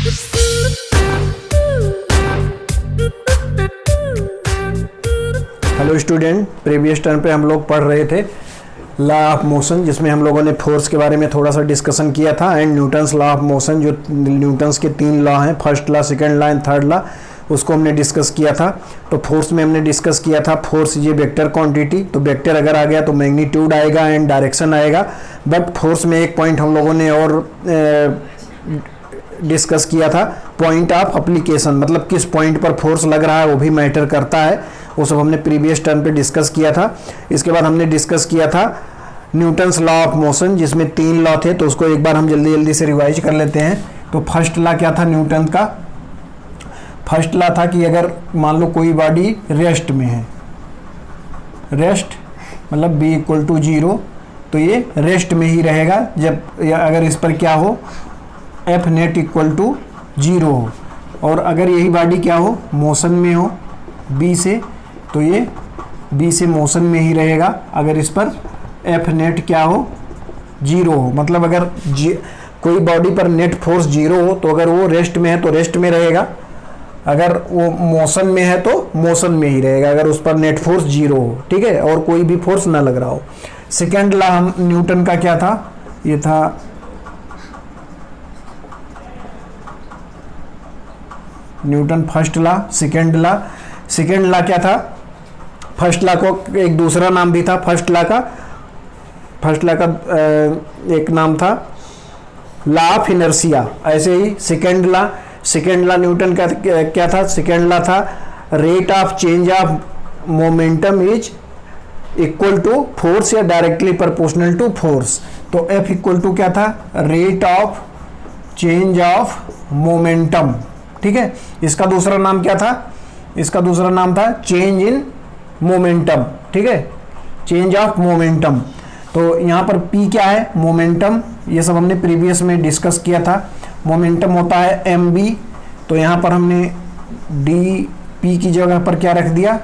Hello student, previous term पे हम लोग पढ़ रहे थे लॉ ऑफ मोशन, जिसमें हम लोगों ने फोर्स के बारे में थोड़ा सा डिस्कशन किया था and Newton's law of motion, जो न्यूटन्स के 3 लॉ हैं, first law, second law and third law, उसको हमने डिस्कस किया था। तो फोर्स में हमने डिस्कस किया था फोर्स ये वेक्टर क्वांटिटी, तो वेक्टर अगर आ गया तो मैग्नीट्यूड आएगा एंड डायरेक्शन आएगा। बट फोर्स में एक पॉइंट हम लोगों ने और डिस्कस किया था, पॉइंट ऑफ एप्लीकेशन, मतलब किस पॉइंट पर फोर्स लग रहा है वो भी मैटर करता है। वो सब हमने प्रीवियस टर्म पे डिस्कस किया था। इसके बाद हमने डिस्कस किया था न्यूटन्स लॉ ऑफ मोशन, जिसमें 3 लॉ थे, तो उसको एक बार हम जल्दी जल्दी से रिवाइज कर लेते हैं। तो फर्स्ट लॉ क्या था न्यूटन का? फर्स्ट लॉ था कि अगर मान लो कोई बॉडी रेस्ट में है, रेस्ट मतलब b = 0, तो ये रेस्ट में ही रहेगा जब अगर इस पर क्या हो, F net = 0 हो। और अगर यही बॉडी क्या हो, मोशन में हो b से, तो ये b से मोशन में ही रहेगा अगर इस पर F net क्या हो, 0 हो। मतलब अगर कोई बॉडी पर नेट फोर्स 0 हो तो अगर वो रेस्ट में है तो रेस्ट में रहेगा, अगर वो मोशन में है तो मोशन में ही रहेगा अगर उस पर नेट फोर्स 0 हो, ठीक है, और कोई भी फोर्स ना लग रहा हो। सेकेंड लॉ हम न्यूटन का क्या था, ये था Newton first law. Second law क्या था? फर्स्ट लॉ को एक दूसरा नाम भी था फर्स्ट लॉ का एक नाम था लॉ ऑफ इनर्शिया। ऐसे ही सेकेंड लॉ न्यूटन का क्या था? सेकेंड लॉ था rate of change of momentum is equal to force या डायरेक्टली प्रोपोर्शनल टू फोर्स। तो F = क्या था? Rate of change of momentum, ठीक है। इसका दूसरा नाम क्या था? इसका दूसरा नाम था चेंज इन मोमेंटम, ठीक है, चेंज ऑफ मोमेंटम। तो यहाँ पर P क्या है? मोमेंटम। ये सब हमने प्रीवियस में डिस्कस किया था। मोमेंटम होता है mb, तो यहाँ पर हमने dp की जगह पर क्या रख दिया,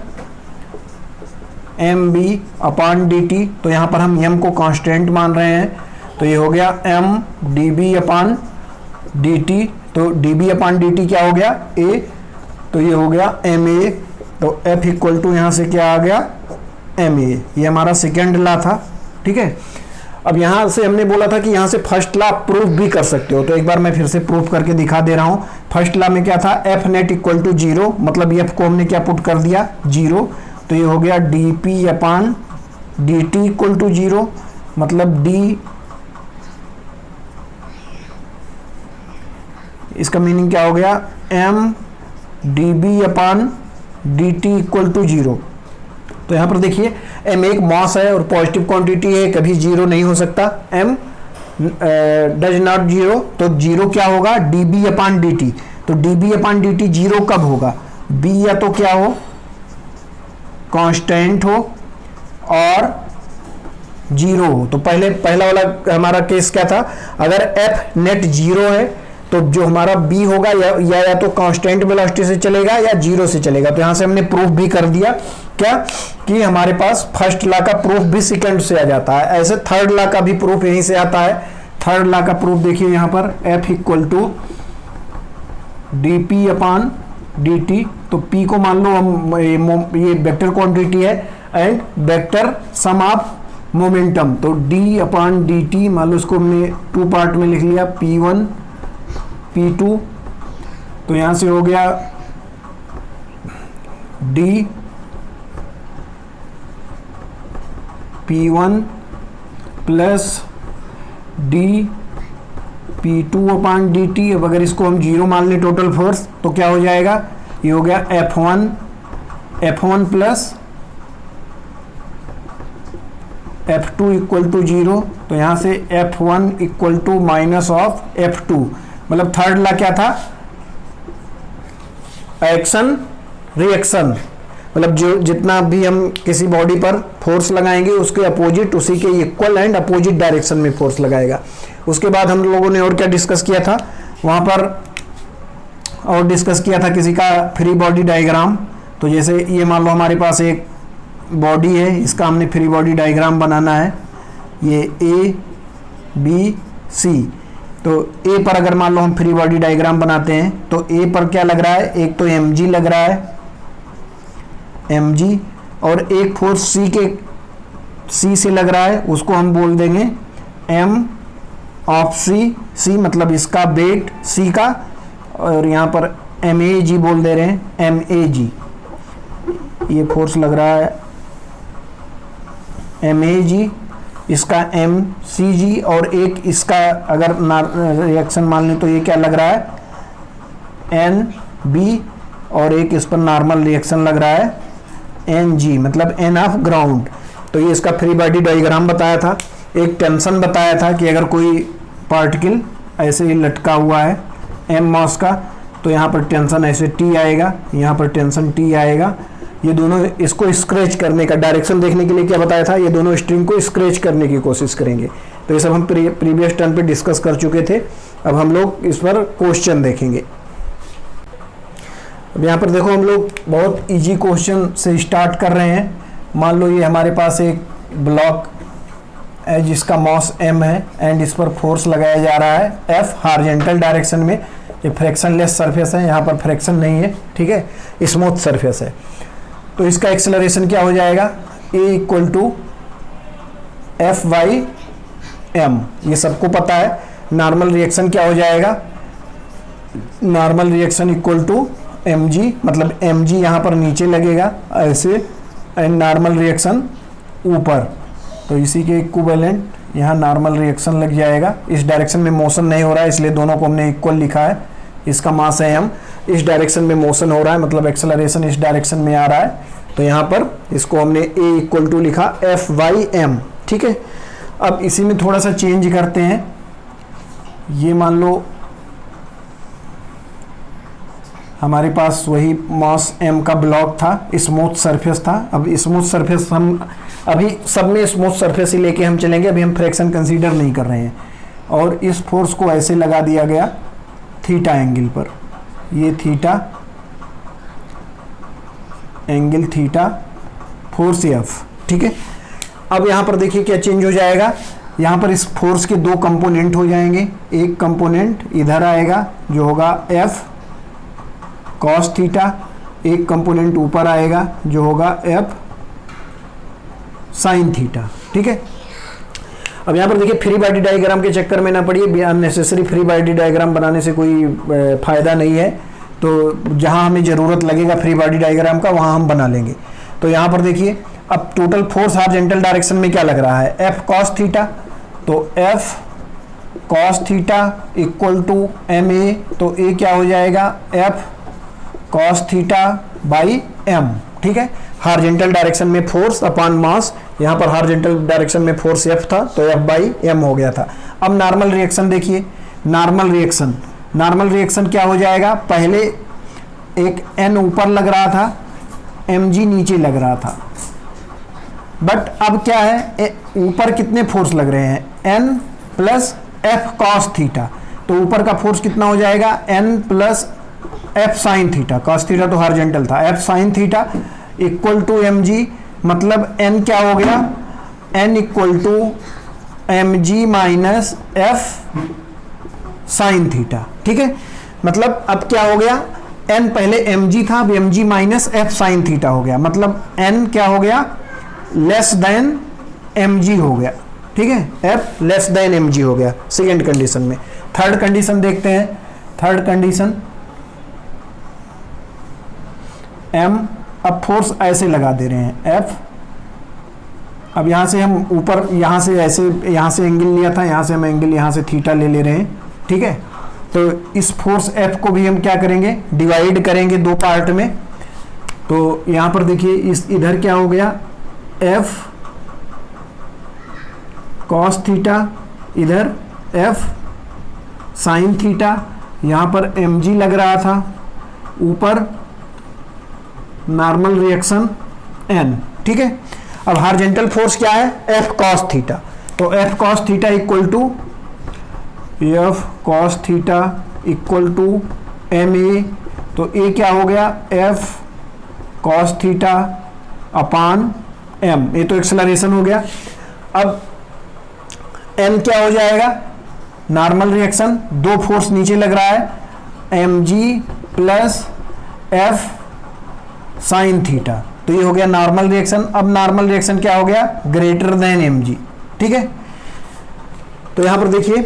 mb/dt। तो यहाँ पर हम m को कांस्टेंट मान रहे हैं, तो ये हो गया m db/dt। तो db/dt क्या हो गया? a, तो ये हो गया ma। तो F = यहाँ से क्या आ गया? ma। ये हमारा सेकेंड लॉ था, ठीक है। अब यहाँ से हमने बोला था कि यहाँ से फर्स्ट लॉ प्रूफ भी कर सकते हो, तो एक बार मैं फिर से प्रूफ करके दिखा दे रहा हूँ। फर्स्ट लॉ में क्या था? F net = 0, मतलब F को हमने क्या पुट कर दिया? 0। तो ये हो गया dp/dt = 0, मतलब d, इसका मीनिंग क्या हो गया? m db/dt = 0। तो यहाँ पर देखिए m एक मास है और पॉजिटिव क्वांटिटी है, कभी 0 नहीं हो सकता। m डज नॉट 0, तो 0 क्या होगा? db/dt। तो db/dt 0 कब होगा? b या तो क्या हो, कांस्टेंट हो और 0 हो। तो पहला वाला हमारा केस क्या था? अगर F net 0 है तो जो हमारा b होगा या तो कांस्टेंट वेलोसिटी से चलेगा या 0 से चलेगा। तो यहाँ से हमने प्रूफ भी कर दिया क्या, कि हमारे पास फर्स्ट लॉ का प्रूफ भी सेकंड से आ जाता है। ऐसे थर्ड लॉ का भी प्रूफ यहीं से आता है। थर्ड लॉ का प्रूफ देखिए यहाँ पर F = dp/dt। तो p को मान लो हम ये वेक्टर क्वांटिटी है and vector sum of momentum. तो d/dt मान लो इसको हमने 2 पार्ट में लिख लिया, p1 p2। तो यहाँ से हो गया d p1 plus d p2/dt। अब अगर इसको हम 0 मान लें टोटल फोर्स, तो क्या हो जाएगा? ये हो गया F1 प्लस F2 = 0। तो यहाँ से F1 = -F2। मतलब थर्ड लॉ क्या था? एक्शन रिएक्शन, मतलब जो जितना भी हम किसी बॉडी पर फोर्स लगाएंगे उसके अपोजिट, उसी के इक्वल एंड अपोजिट डायरेक्शन में फोर्स लगाएगा। उसके बाद हम लोगों ने और क्या डिस्कस किया था वहाँ पर? और डिस्कस किया था किसी का फ्री बॉडी डायग्राम। तो जैसे ये मान लो हमारे पास एक बॉडी है, इसका हमने फ्री बॉडी डायग्राम बनाना है, ये A B C। तो ए पर अगर मान लो हम फ्री बॉडी डायग्राम बनाते हैं तो ए पर क्या लग रहा है, एक तो mg लग रहा है, mg, और एक फोर्स सी से लग रहा है, उसको हम बोल देंगे m ऑफ सी मतलब इसका वेट सी का, और यहाँ पर mag बोल दे रहे हैं, mag, ये फोर्स लग रहा है mag, इसका mcg, और एक इसका अगर रिएक्शन मान लें तो ये क्या लग रहा है nb, और एक इस पर नॉर्मल रिएक्शन लग रहा है ng, मतलब n ऑफ ग्राउंड। तो ये इसका फ्री बॉडी डायग्राम बताया था। एक टेंशन बताया था कि अगर कोई पार्टिकल ऐसे ही लटका हुआ है m मास का, तो यहाँ पर टेंशन ऐसे t आएगा, यहाँ पर टेंशन t आएगा। ये दोनों इसको स्क्रैच करने का, डायरेक्शन देखने के लिए क्या बताया था, ये दोनों स्ट्रिंग को स्क्रैच करने की कोशिश करेंगे। तो ये सब हम प्रीवियस टर्न पे डिस्कस कर चुके थे। अब हम लोग इस पर क्वेश्चन देखेंगे। अब यहाँ पर देखो हम लोग बहुत इजी क्वेश्चन से स्टार्ट कर रहे हैं। मान लो ये हमारे पास एक ब्लॉक है जिसका मास m है एंड इस पर फोर्स लगाया जा रहा है F हॉरिजॉन्टल डायरेक्शन में। ये फ्रैक्शनलेस सरफेस है, यहाँ पर फ्रैक्शन नहीं है, ठीक है, स्मूथ सरफेस है। तो इसका एक्सेलरेशन क्या हो जाएगा, a equal to F by M, ये सबको पता है। नॉर्मल रिएक्शन क्या हो जाएगा, normal reaction equal to mg, मतलब mg यहाँ पर नीचे लगेगा ऐसे, एंड नॉर्मल रिएक्शन ऊपर। तो इसी के इक्विवेलेंट यहाँ नॉर्मल रिएक्शन लग जाएगा। इस डायरेक्शन में मोशन नहीं हो रहा है इसलिए दोनों को हमने इक्वल लिखा है। इसका मास है m, इस डायरेक्शन में मोशन हो रहा है मतलब एक्सेलरेशन इस डायरेक्शन में आ रहा है। तो यहाँ पर इसको हमने a इक्वल टू लिखा एफ बाई एम, ठीक है। अब इसी में थोड़ा सा चेंज करते हैं। ये मान लो हमारे पास वही मास m का ब्लॉक था, स्मूथ सरफेस था। अब स्मूथ सरफेस हम अभी सब में स्मूथ सरफेस ही लेके हम चलेंगे, अभी हम फ्रैक्शन कंसीडर नहीं कर रहे हैं। और इस फोर्स को ऐसे लगा दिया गया थीटा एंगल पर, ये theta angle theta force F, ठीक है। अब यहाँ पर देखिए क्या चेंज हो जाएगा, यहाँ पर इस फोर्स के दो कंपोनेंट हो जाएंगे। एक कंपोनेंट इधर आएगा जो होगा F कॉस थीटा, एक कंपोनेंट ऊपर आएगा जो होगा F साइन थीटा, ठीक है। अब यहाँ पर देखिए फ्री बॉडी डायग्राम के चक्कर में ना पड़िए, अननेसेसरी फ्री बॉडी डायग्राम बनाने से कोई फायदा नहीं है। तो जहाँ हमें ज़रूरत लगेगा फ्री बॉडी डायग्राम का वहाँ हम बना लेंगे। तो यहाँ पर देखिए अब टोटल फोर्स हॉरिजॉन्टल डायरेक्शन में क्या लग रहा है, F कॉस थीटा। तो F cos theta equal to ma, तो a क्या हो जाएगा F cos theta by m, ठीक है। हॉरिजॉन्टल डायरेक्शन में फोर्स अपॉन मास, यहाँ पर हॉरिजॉन्टल डायरेक्शन में फोर्स F था तो F बाई m हो गया था। अब नॉर्मल रिएक्शन देखिए, नॉर्मल रिएक्शन क्या हो जाएगा, पहले एक n ऊपर लग रहा था, mg नीचे लग रहा था, बट अब क्या है, ऊपर कितने फोर्स लग रहे हैं, n plus F cos theta. तो ऊपर का फोर्स कितना हो जाएगा, n plus F sine theta, cos theta तो हॉरिजॉन्टल था, F sine theta equal to mg, मतलब n क्या हो गया, n equal to mg minus F sine theta, ठीक है। मतलब अब क्या हो गया, n पहले mg था, अब mg minus F sine theta हो गया, मतलब n क्या हो गया, लेस देन mg हो गया, ठीक है। F लेस देन mg हो गया सेकेंड कंडीशन में। थर्ड कंडीशन देखते हैं, थर्ड कंडीशन m, अब फोर्स ऐसे लगा दे रहे हैं F। अब यहाँ से हम ऊपर, यहाँ से ऐसे, यहाँ से एंगल लिया था, यहाँ से हम एंगल यहाँ से थीटा ले रहे हैं, ठीक है। तो इस फोर्स F को भी हम क्या करेंगे, डिवाइड करेंगे दो पार्ट में। तो यहाँ पर देखिए इस इधर क्या हो गया, F कॉस थीटा, इधर F साइन थीटा, यहाँ पर mg लग रहा था, ऊपर नॉर्मल रिएक्शन n, ठीक है। अब हॉरिजॉन्टल फोर्स क्या है, F कॉस थीटा। तो F cos theta equal to F cos theta equal to ma, तो a क्या हो गया, F cos theta upon m, ये तो एक्सेलरेशन हो गया। अब m क्या हो जाएगा, नॉर्मल रिएक्शन, दो फोर्स नीचे लग रहा है, mg plus F sine theta, तो ये हो गया नॉर्मल रिएक्शन। अब नॉर्मल रिएक्शन क्या हो गया, ग्रेटर देन mg, ठीक है। तो यहां पर देखिए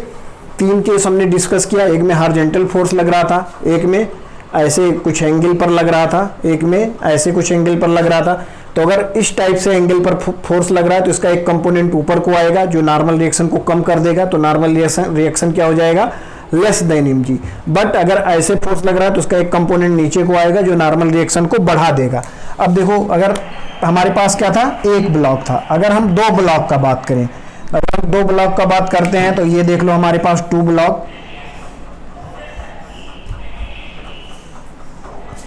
तीन केस हमने डिस्कस किया, एक में हॉरिजॉन्टल फोर्स लग रहा था, एक में ऐसे कुछ एंगल पर लग रहा था, एक में ऐसे कुछ एंगल पर लग रहा था। तो अगर इस टाइप से एंगल पर फोर्स लग रहा है तो इसका एक कंपोनेंट ऊपर को आएगा जो नॉर्मल रिएक्शन को कम कर देगा, तो नॉर्मल रिएक्शन क्या हो जाएगा, लेस देन mg। बट अगर ऐसे फोर्स लग रहा है तो उसका एक कंपोनेंट नीचे को आएगा जो नॉर्मल रिएक्शन को बढ़ा देगा। अब देखो अगर हमारे पास क्या था, एक ब्लॉक था, अगर हम दो ब्लॉक का बात करें, अगर हम दो ब्लॉक का बात करते हैं तो ये देख लो हमारे पास टू ब्लॉक,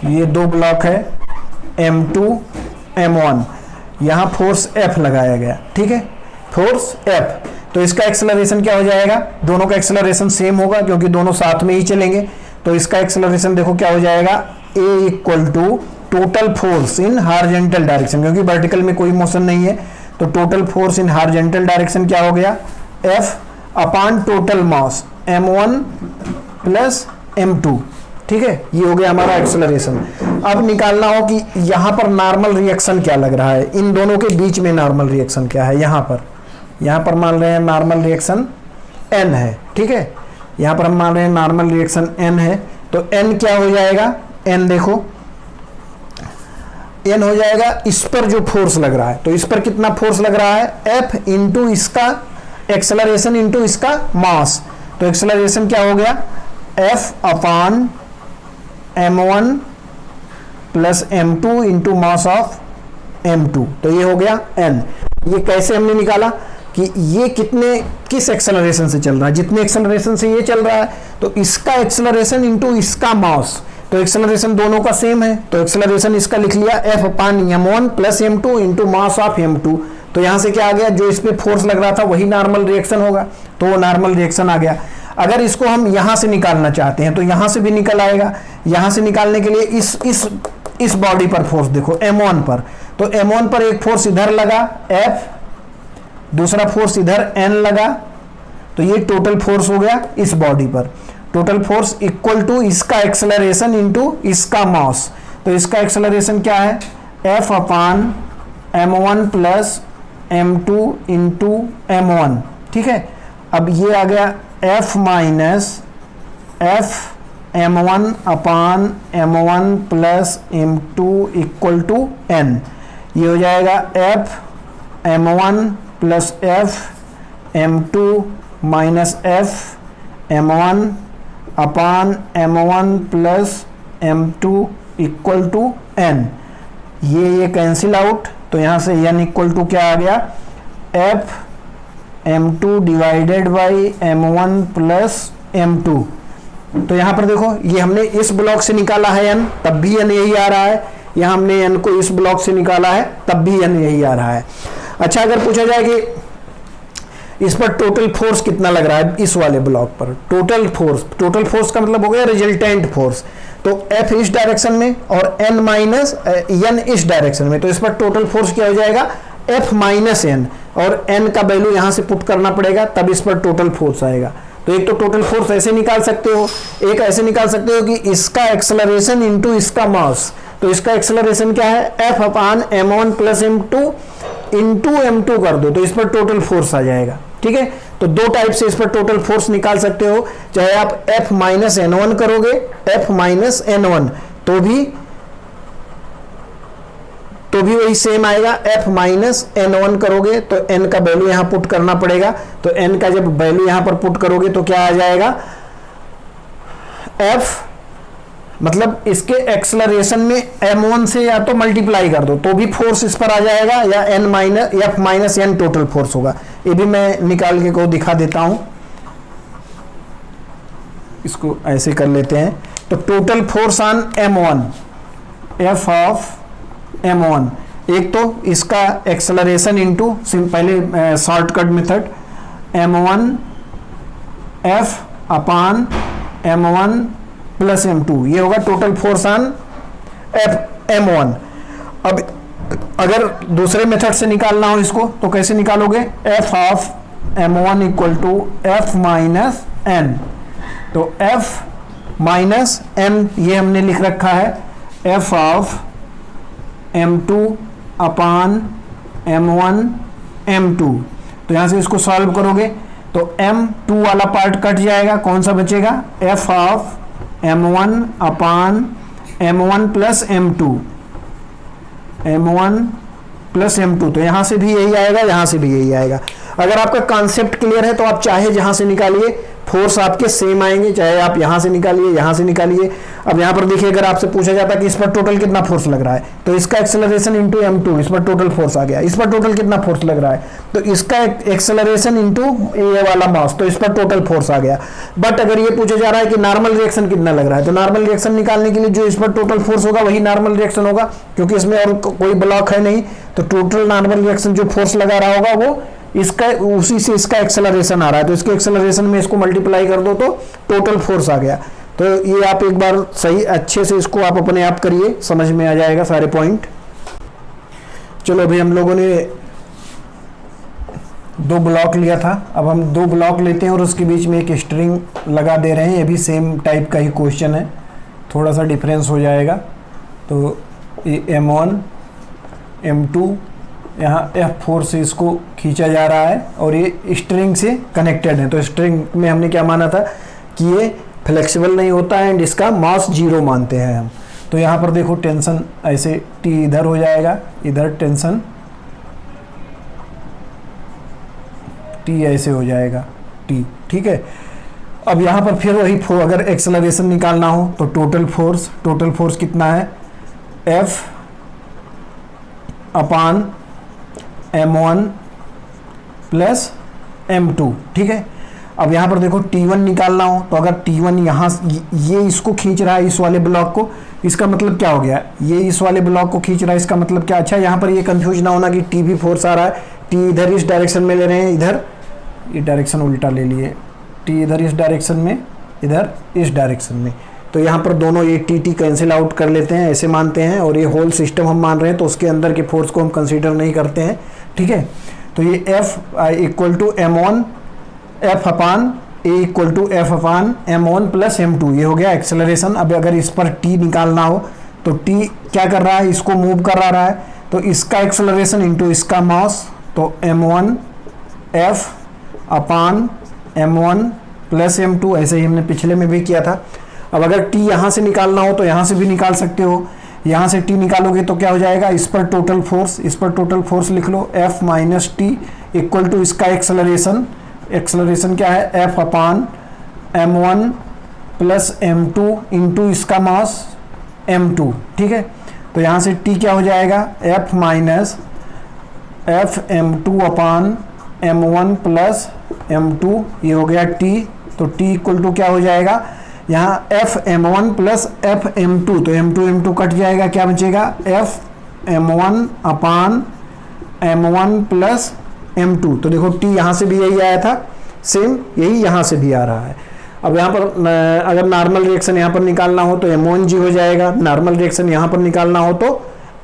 ये दो ब्लॉक है M2 M1, यहां फोर्स F लगाया गया, ठीक है, फोर्स F। तो इसका एक्सेलरेशन क्या हो जाएगा, दोनों का एक्सेलरेशन सेम होगा क्योंकि दोनों साथ में ही चलेंगे। तो इसका एक्सेलरेशन देखो क्या हो जाएगा, A equal to total force in horizontal direction, क्योंकि वर्टिकल में कोई मोशन नहीं है, तो total force in horizontal direction क्या हो गया, F upon total mass M1 plus M2, ठीक है, ये हो गया हमारा एक्सेलरेशन। अब निकालना हो कि यहां पर नॉर्मल रिएक्शन क्या लग रहा है, इन दोनों के बीच में नॉर्मल रिएक्शन क्या है, यहां पर मान रहे हैं नॉर्मल रिएक्शन n है, ठीक है, यहां पर हम मान रहे हैं नॉर्मल रिएक्शन n है। तो n क्या हो जाएगा, n देखो n हो जाएगा इस पर जो फोर्स लग रहा है, तो इस पर कितना फोर्स लग रहा है, F इंटू इसका एक्सेलरेशन इंटू इसका मास। तो एक्सेलरेशन क्या हो गया, F upon M1 plus M2 into mass of M2, तो ये हो गया n। ये कैसे हमने निकाला कि ये किस एक्सेलरेशन से चल रहा है, जितने एक्सेलरेशन से ये चल रहा है तो इसका एक्सेलरेशन इंटू इसका मास, तो एक्सेलरेशन दोनों का सेम है, तो एक्सेलरेशन इसका लिख लिया F upon M1 plus M2 into mass of M2। तो यहां से क्या आ गया, जो इस पे फोर्स लग रहा था वही नॉर्मल रिएक्शन होगा, तो वो नॉर्मल रिएक्शन आ गया। अगर इसको हम यहां से निकालना चाहते हैं तो यहां से भी निकल आएगा। यहां से निकालने के लिए इस बॉडी पर फोर्स देखो M1 पर, तो M1 पर एक फोर्स इधर लगा F, दूसरा फोर्स इधर N लगा, तो ये टोटल फोर्स हो गया इस बॉडी पर। टोटल फोर्स इक्वल टू इसका एक्सेलरेशन इंटू इसका मास, तो इसका एक्सेलरेशन क्या है, F upon M1 plus M2 into M1, ठीक है। अब ये आ गया F minus F M1 upon M1 plus M2 equal to N, ये हो जाएगा F M1 plus F M2 minus F M1 upon M1 plus M2 equal to N। ये कैंसिल आउट, तो यहाँ से N इक्वल टू क्या आ गया, F M2 divided by M1 plus M2। तो यहाँ पर देखो ये हमने इस ब्लॉक से निकाला है n, तब भी n यही आ रहा है, यहाँ हमने n को इस ब्लॉक से निकाला है तब भी n यही आ रहा है। अच्छा, अगर पूछा जाए कि इस पर टोटल फोर्स कितना लग रहा है, इस वाले ब्लॉक पर टोटल फोर्स का मतलब हो गया रिजल्टेंट फोर्स, तो F इस डायरेक्शन में और n माइनस n इस डायरेक्शन में, तो इस पर टोटल फोर्स क्या हो जाएगा, F माइनस n, और n का वैल्यू यहां से पुट करना पड़ेगा तब इस पर टोटल फोर्स आएगा। तो एक तो टोटल फोर्स ऐसे निकाल सकते हो, एक ऐसे निकाल सकते हो कि इसका एक्सेलरेशन इंटू इसका मास, तो इसका एक्सेलरेशन क्या है, F upon M1 plus M2 into M2 कर दो, तो इस पर टोटल फोर्स आ जाएगा, ठीक है। तो दो टाइप से इस पर टोटल फोर्स निकाल सकते हो, चाहे आप F माइनस N1 करोगे, F माइनस N1 तो भी वही सेम आएगा, F माइनस N1 करोगे तो N का वैल्यू यहां पुट करना पड़ेगा, तो N का जब वैल्यू यहां पर पुट करोगे तो क्या आ जाएगा, F मतलब इसके एक्सेलरेशन में M1 से या तो मल्टीप्लाई कर दो तो भी फोर्स इस पर आ जाएगा, या F minus N total force होगा। ये भी मैं निकाल के को दिखा देता हूं, इसको ऐसे कर लेते हैं। तो total force on M1, F of M1, एक तो इसका एक्सेलरेशन इंटू पहले shortcut method M1 F upon M1 plus M2, ये होगा टोटल फोर्स ऑन M1। अब अगर दूसरे मेथड से निकालना हो इसको तो कैसे निकालोगे, F of M1 equal to F minus n, तो f माइनस m ये हमने लिख रखा है f of m2 upon m1 m2। तो यहाँ से इसको सॉल्व करोगे तो m2 वाला पार्ट कट जाएगा, कौन सा बचेगा, f of m1 upon m1 plus m2, m1 plus m2। तो यहाँ से भी यही आएगा, यहाँ से भी यही आएगा। अगर आपका कॉन्सेप्ट क्लियर है तो आप चाहे जहाँ से निकालिए फोर्स आपके सेम आएंगे, चाहे आप यहाँ से निकालिए यहाँ से निकालिए। अब यहाँ पर देखिए, अगर आपसे पूछा जाता है कि इस पर टोटल कितना फोर्स लग रहा है, तो इसका एक्सेलरेशन इंटू m2, इस पर टोटल फोर्स आ गया। इस पर टोटल कितना फोर्स लग रहा है, तो इसका एक्सेलरेशन इंटू ये वाला मास, तो इस पर टोटल फोर्स आ गया। बट अगर ये पूछा जा रहा है कि नॉर्मल रिएक्शन कितना लग रहा है, तो नॉर्मल रिएक्शन निकालने के लिए जो इस पर टोटल फोर्स होगा वही नॉर्मल रिएक्शन होगा, क्योंकि इसमें और कोई ब्लॉक है नहीं। तो टोटल नॉर्मल रिएक्शन जो फोर्स लगा रहा होगा वो इसका, उसी से इसका एक्सेलरेशन आ रहा है, तो इसके एक्सेलरेशन में इसको मल्टीप्लाई कर दो तो टोटल फोर्स आ गया। तो ये आप एक बार सही अच्छे से इसको आप अपने आप करिए, समझ में आ जाएगा सारे पॉइंट। चलो अभी हम लोगों ने 2 ब्लॉक लिया था, अब हम 2 ब्लॉक लेते हैं और उसके बीच में एक स्ट्रिंग लगा दे रहे हैं। ये भी सेम टाइप का ही क्वेश्चन है, थोड़ा सा डिफरेंस हो जाएगा। तो ये m1 m2 यहाँ F4 से इसको खींचा जा रहा है और ये स्ट्रिंग से कनेक्टेड है। तो स्ट्रिंग में हमने क्या माना था कि ये फ्लेक्सिबल नहीं होता है एंड इसका मास 0 मानते हैं हम। तो यहाँ पर देखो टेंशन ऐसे T इधर हो जाएगा, इधर टेंशन T ऐसे हो जाएगा T, ठीक है। अब यहाँ पर फिर वही अगर एक्सेलरेशन निकालना हो तो टोटल फोर्स कितना है, F upon m1 plus m2, ठीक है। अब यहाँ पर देखो T1 निकालना हो तो अगर T1 यहाँ ये इसको खींच रहा है इस वाले ब्लॉक को, इसका मतलब क्या हो गया, ये इस वाले ब्लॉक को खींच रहा है, इसका मतलब क्या। अच्छा यहाँ पर ये कंफ्यूज ना होना कि T भी फोर्स आ रहा है, T इधर इस डायरेक्शन में ले रहे हैं, इधर ये डायरेक्शन उल्टा ले लिए, T इधर इस डायरेक्शन में, इधर इस डायरेक्शन में। तो यहाँ पर दोनों ये T कैंसिल आउट कर लेते हैं, ऐसे मानते हैं। और ये होल सिस्टम हम मान रहे हैं तो उसके अंदर के फोर्स को हम कंसीडर नहीं करते हैं, ठीक है। तो ये F equal to m1 F upon A equal to F upon m1 plus m2, ये हो गया एक्सेलरेशन। अब अगर इस पर T निकालना हो तो T क्या कर रहा है, इसको मूव कर रहा है, तो इसका एक्सेलरेशन इंटू इसका मास, तो m1 F upon m1 plus m2, ऐसे ही हमने पिछले में भी किया था। अब अगर T यहाँ से निकालना हो तो यहाँ से भी निकाल सकते हो, यहाँ से T निकालोगे तो क्या हो जाएगा, इस पर टोटल फोर्स लिख लो F minus T equal to इसका एक्सेलरेशन क्या है, F upon m1 plus m2 into इसका मास m2, ठीक है। तो यहाँ से T क्या हो जाएगा, F माइनस F m2 अपान m1 प्लस m2, ये हो गया T। तो T इक्वल टू क्या हो जाएगा, यहाँ F m1 plus F m2, तो m2 कट जाएगा, क्या बचेगा, F m1 अपान m1 प्लस m2। तो देखो T यहाँ से भी यही आया था, सेम यही यहाँ से भी आ रहा है। अब यहाँ पर अगर नॉर्मल रिएक्शन यहाँ पर निकालना हो तो m1g हो जाएगा, नॉर्मल रिएक्शन यहाँ पर निकालना हो तो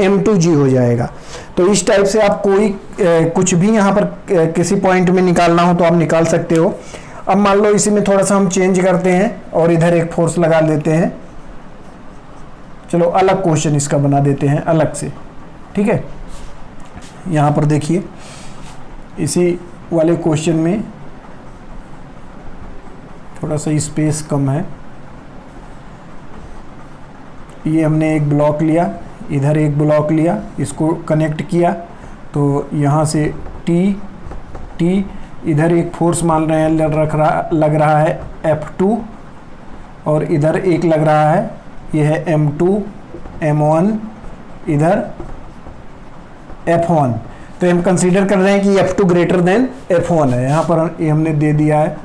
m2g हो जाएगा। तो इस टाइप से आप कोई कुछ भी यहाँ पर किसी पॉइंट में निकालना हो तो आप निकाल सकते हो। अब मान लो इसी में थोड़ा सा हम चेंज करते हैं और इधर एक फोर्स लगा देते हैं, चलो अलग क्वेश्चन इसका बना देते हैं अलग से, ठीक है। यहाँ पर देखिए इसी वाले क्वेश्चन में थोड़ा सा स्पेस कम है, ये हमने एक ब्लॉक लिया, इधर एक ब्लॉक लिया, इसको कनेक्ट किया, तो यहाँ से T इधर एक फोर्स मान रहे हैं लग रहा है F2 और इधर एक लग रहा है, ये है M2 M1 इधर F1। तो हम कंसीडर कर रहे हैं कि F2 ग्रेटर देन F1 है, यहाँ पर ये हमने दे दिया है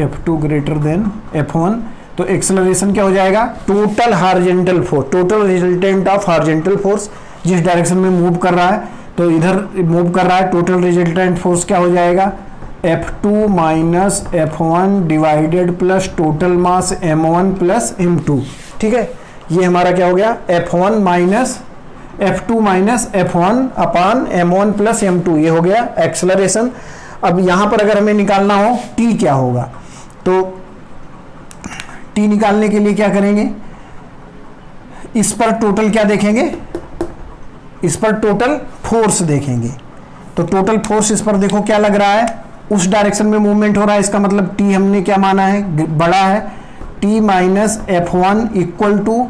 F2 ग्रेटर देन F1। तो एक्सेलरेशन क्या हो जाएगा, total horizontal force, total resultant of horizontal force, जिस डायरेक्शन में मूव कर रहा है तो इधर मूव कर रहा है, टोटल रिजल्टेंट फोर्स क्या हो जाएगा, F2 minus F1 divided plus total mass m1 plus m2, ठीक है। ये हमारा क्या हो गया, F2 माइनस F1 अपान m1 प्लस m2, ये हो गया एक्सेलरेशन। अब यहाँ पर अगर हमें निकालना हो T क्या होगा, तो टी निकालने के लिए क्या करेंगे, इस पर टोटल क्या देखेंगे, इस पर टोटल फोर्स देखेंगे। तो टोटल फोर्स इस पर देखो क्या लग रहा है, उस डायरेक्शन में मूवमेंट हो रहा है, इसका मतलब टी हमने क्या माना है, बड़ा है। T minus F1 equal to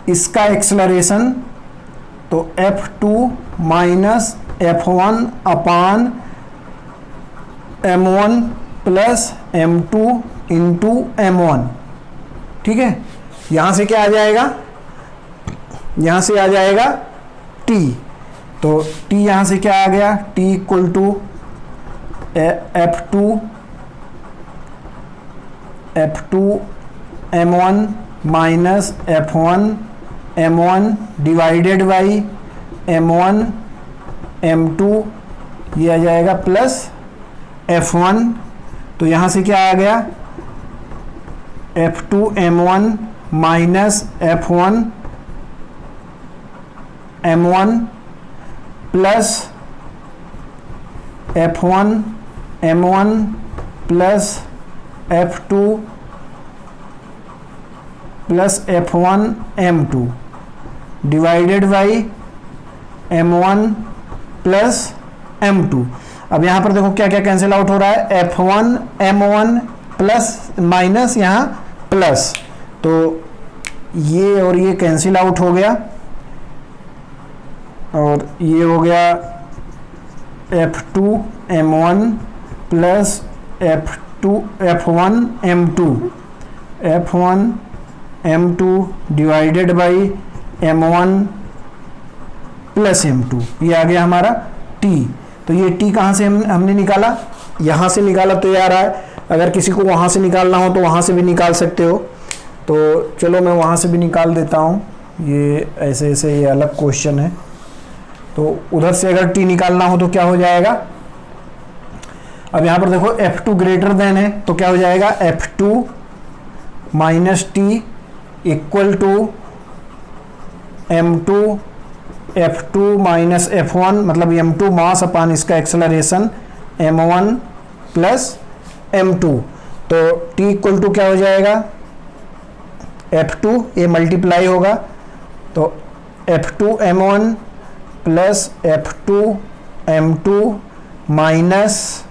इसका एक्सलरेशन, तो F2 माइनस F1 अपान M1 plus M2 into M1। ठीक है, यहां से क्या आ जाएगा, यहां से आ जाएगा T। तो T यहां से क्या आ गया, T equal to F2 M1 minus F1 M1 divided by M1 M2, ये आ जाएगा प्लस F1। तो यहाँ से क्या आ गया, F2 M1 minus F1 M1 plus F1 M1 plus F2 plus F1 M2 divided by M1 plus M2। अब यहाँ पर देखो क्या क्या कैंसिल आउट हो रहा है, F1 M1 प्लस माइनस यहाँ प्लस, तो ये और ये कैंसिल आउट हो गया, और ये हो गया F2 M1 plus F1 M2, F1 M2 divided by M1 plus M2, ये आ गया हमारा T। तो ये T कहाँ से हमने निकाला, यहाँ से निकाला, तो ये आ रहा है। अगर किसी को वहाँ से निकालना हो तो वहाँ से भी निकाल सकते हो, तो चलो मैं वहाँ से भी निकाल देता हूँ। ये ऐसे ऐसे ये अलग क्वेश्चन है, तो उधर से अगर T निकालना हो तो क्या हो जाएगा, अब यहाँ पर देखो F2 ग्रेटर देन है, तो क्या हो जाएगा, F2 minus T equal to M2 F2 minus F1, मतलब M2 मास अपान इसका एक्सेलरेशन M1 प्लस M2। तो T इक्वल टू क्या हो जाएगा, F2, ये मल्टीप्लाई होगा, तो F2 M1 plus F2 M2 minus,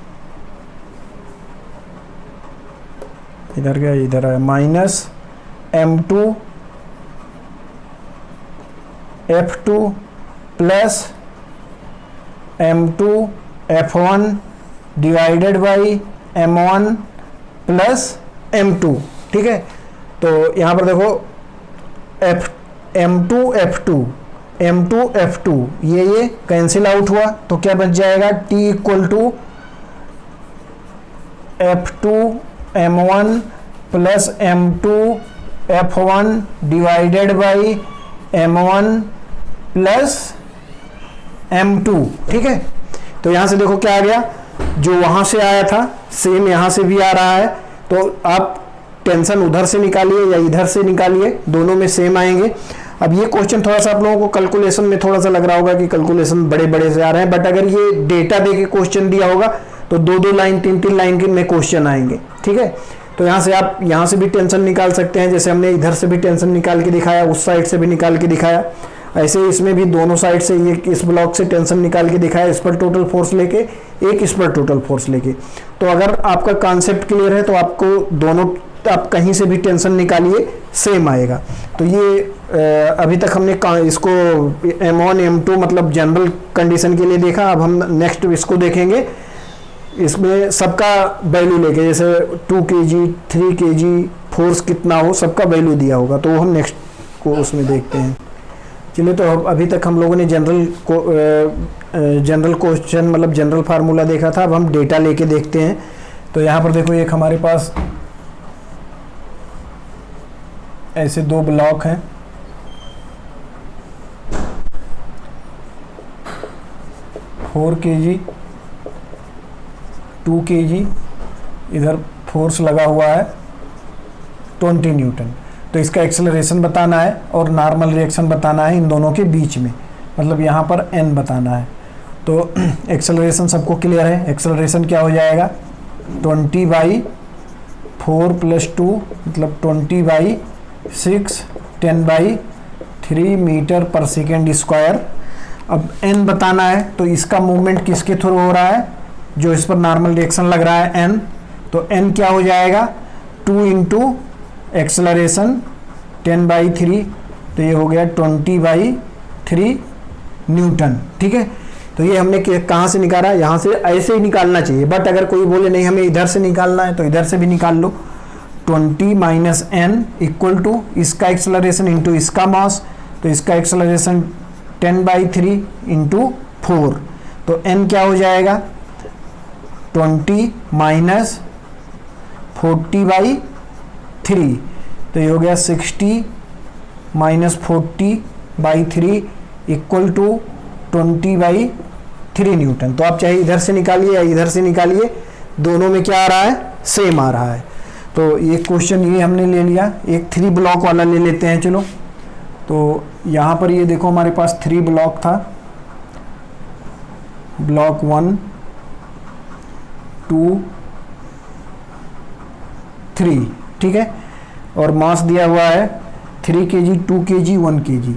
इधर गया, इधर है, minus M2 F2 plus M2 F1 divided by M1 plus M2। ठीक है, तो यहाँ पर देखो M2 F2 ये कैंसिल आउट हुआ, तो क्या बच जाएगा, T equal to F2 M1 plus M2 F1 divided by M1 plus M2। ठीक है, तो यहां से देखो क्या आ गया, जो वहां से आया था सेम यहां से भी आ रहा है, तो आप टेंशन उधर से निकालिए या इधर से निकालिए, दोनों में सेम आएंगे। अब ये क्वेश्चन थोड़ा सा आप लोगों को कैलकुलेशन में थोड़ा सा लग रहा होगा कि कैलकुलेशन बड़े बड़े से आ रहे हैं, बट अगर ये डेटा दे के क्वेश्चन दिया होगा तो 2-2 लाइन 3-3 लाइन के में क्वेश्चन आएंगे। ठीक है, तो यहाँ से आप यहाँ से भी टेंशन निकाल सकते हैं, जैसे हमने इधर से भी टेंशन निकाल के दिखाया, उस साइड से भी निकाल के दिखाया, ऐसे इसमें भी दोनों साइड से ये इस ब्लॉक से टेंशन निकाल के दिखाया, इस पर टोटल फोर्स लेके, एक इस पर टोटल फोर्स लेके। तो अगर आपका कॉन्सेप्ट क्लियर है तो आपको दोनों, आप कहीं से भी टेंशन निकालिए सेम आएगा। तो ये अभी तक हमने इसको M1 M2 मतलब जनरल कंडीशन के लिए देखा। अब हम नेक्स्ट इसको देखेंगे, इसमें सबका वैल्यू लेके, जैसे 2 kg 3 kg फोर्स कितना हो, सबका वैल्यू दिया होगा, तो वो हम नेक्स्ट को उसमें देखते हैं। चलिए, तो अभी तक हम लोगों ने जनरल क्वेश्चन मतलब जनरल फार्मूला देखा था, अब हम डेटा लेके देखते हैं। तो यहाँ पर देखो, एक हमारे पास ऐसे 2 ब्लॉक हैं, फोर kg 2 kg, इधर फोर्स लगा हुआ है 20 न्यूटन। तो इसका एक्सेलरेशन बताना है और नॉर्मल रिएक्शन बताना है इन दोनों के बीच में, मतलब यहाँ पर n बताना है। तो एक्सेलरेशन सबको क्लियर है, एक्सेलरेशन क्या हो जाएगा, 20 बाई 4 + 2 मतलब 20/6 10/3 मीटर पर सेकेंड स्क्वायर। अब n बताना है, तो इसका मूवमेंट किसके थ्रू हो रहा है, जो इस पर नॉर्मल रिएक्शन लग रहा है n, तो n क्या हो जाएगा 2 इंटू एक्सेलरेशन 10/3, तो ये हो गया 20/3 न्यूटन। ठीक है, तो ये हमने कहाँ से निकाला, यहाँ से ऐसे ही निकालना चाहिए, बट अगर कोई बोले नहीं हमें इधर से निकालना है तो इधर से भी निकाल लो। 20 - n इक्वल टू इसका एक्सेलरेशन इंटू इसका मास, तो इसका एक्सेलरेशन 10/3 इंटू 4, तो n क्या हो जाएगा 20 - 40/3, तो ये हो गया 60 - 40/3 इक्वल टू 20/3 न्यूटन। तो आप चाहे इधर से निकालिए या इधर से निकालिए, दोनों में क्या आ रहा है, सेम आ रहा है। तो ये क्वेश्चन ये हमने ले लिया। एक 3 ब्लॉक वाला ले लेते हैं, चलो। तो यहाँ पर ये देखो हमारे पास 3 ब्लॉक था, ब्लॉक 1 2 3, ठीक है, और मास दिया हुआ है 3 kg 2 kg 1 kg,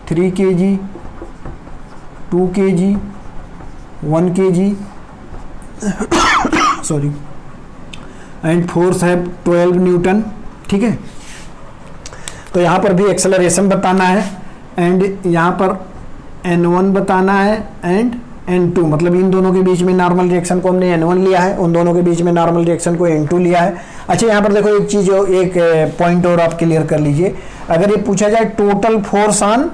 3 kg 2 kg 1 kg sorry, and force है 12 न्यूटन। ठीक है, तो यहाँ पर भी एक्सेलरेशन बताना है, एंड यहाँ पर n1 बताना है एंड n2, मतलब इन दोनों के बीच में नॉर्मल रिएक्शन को हमने n1 लिया है, उन दोनों के बीच में नॉर्मल रिएक्शन को n2 लिया है। अच्छा, यहाँ पर देखो एक चीज़, एक पॉइंट और आप क्लियर कर लीजिए। अगर ये पूछा जाए total force on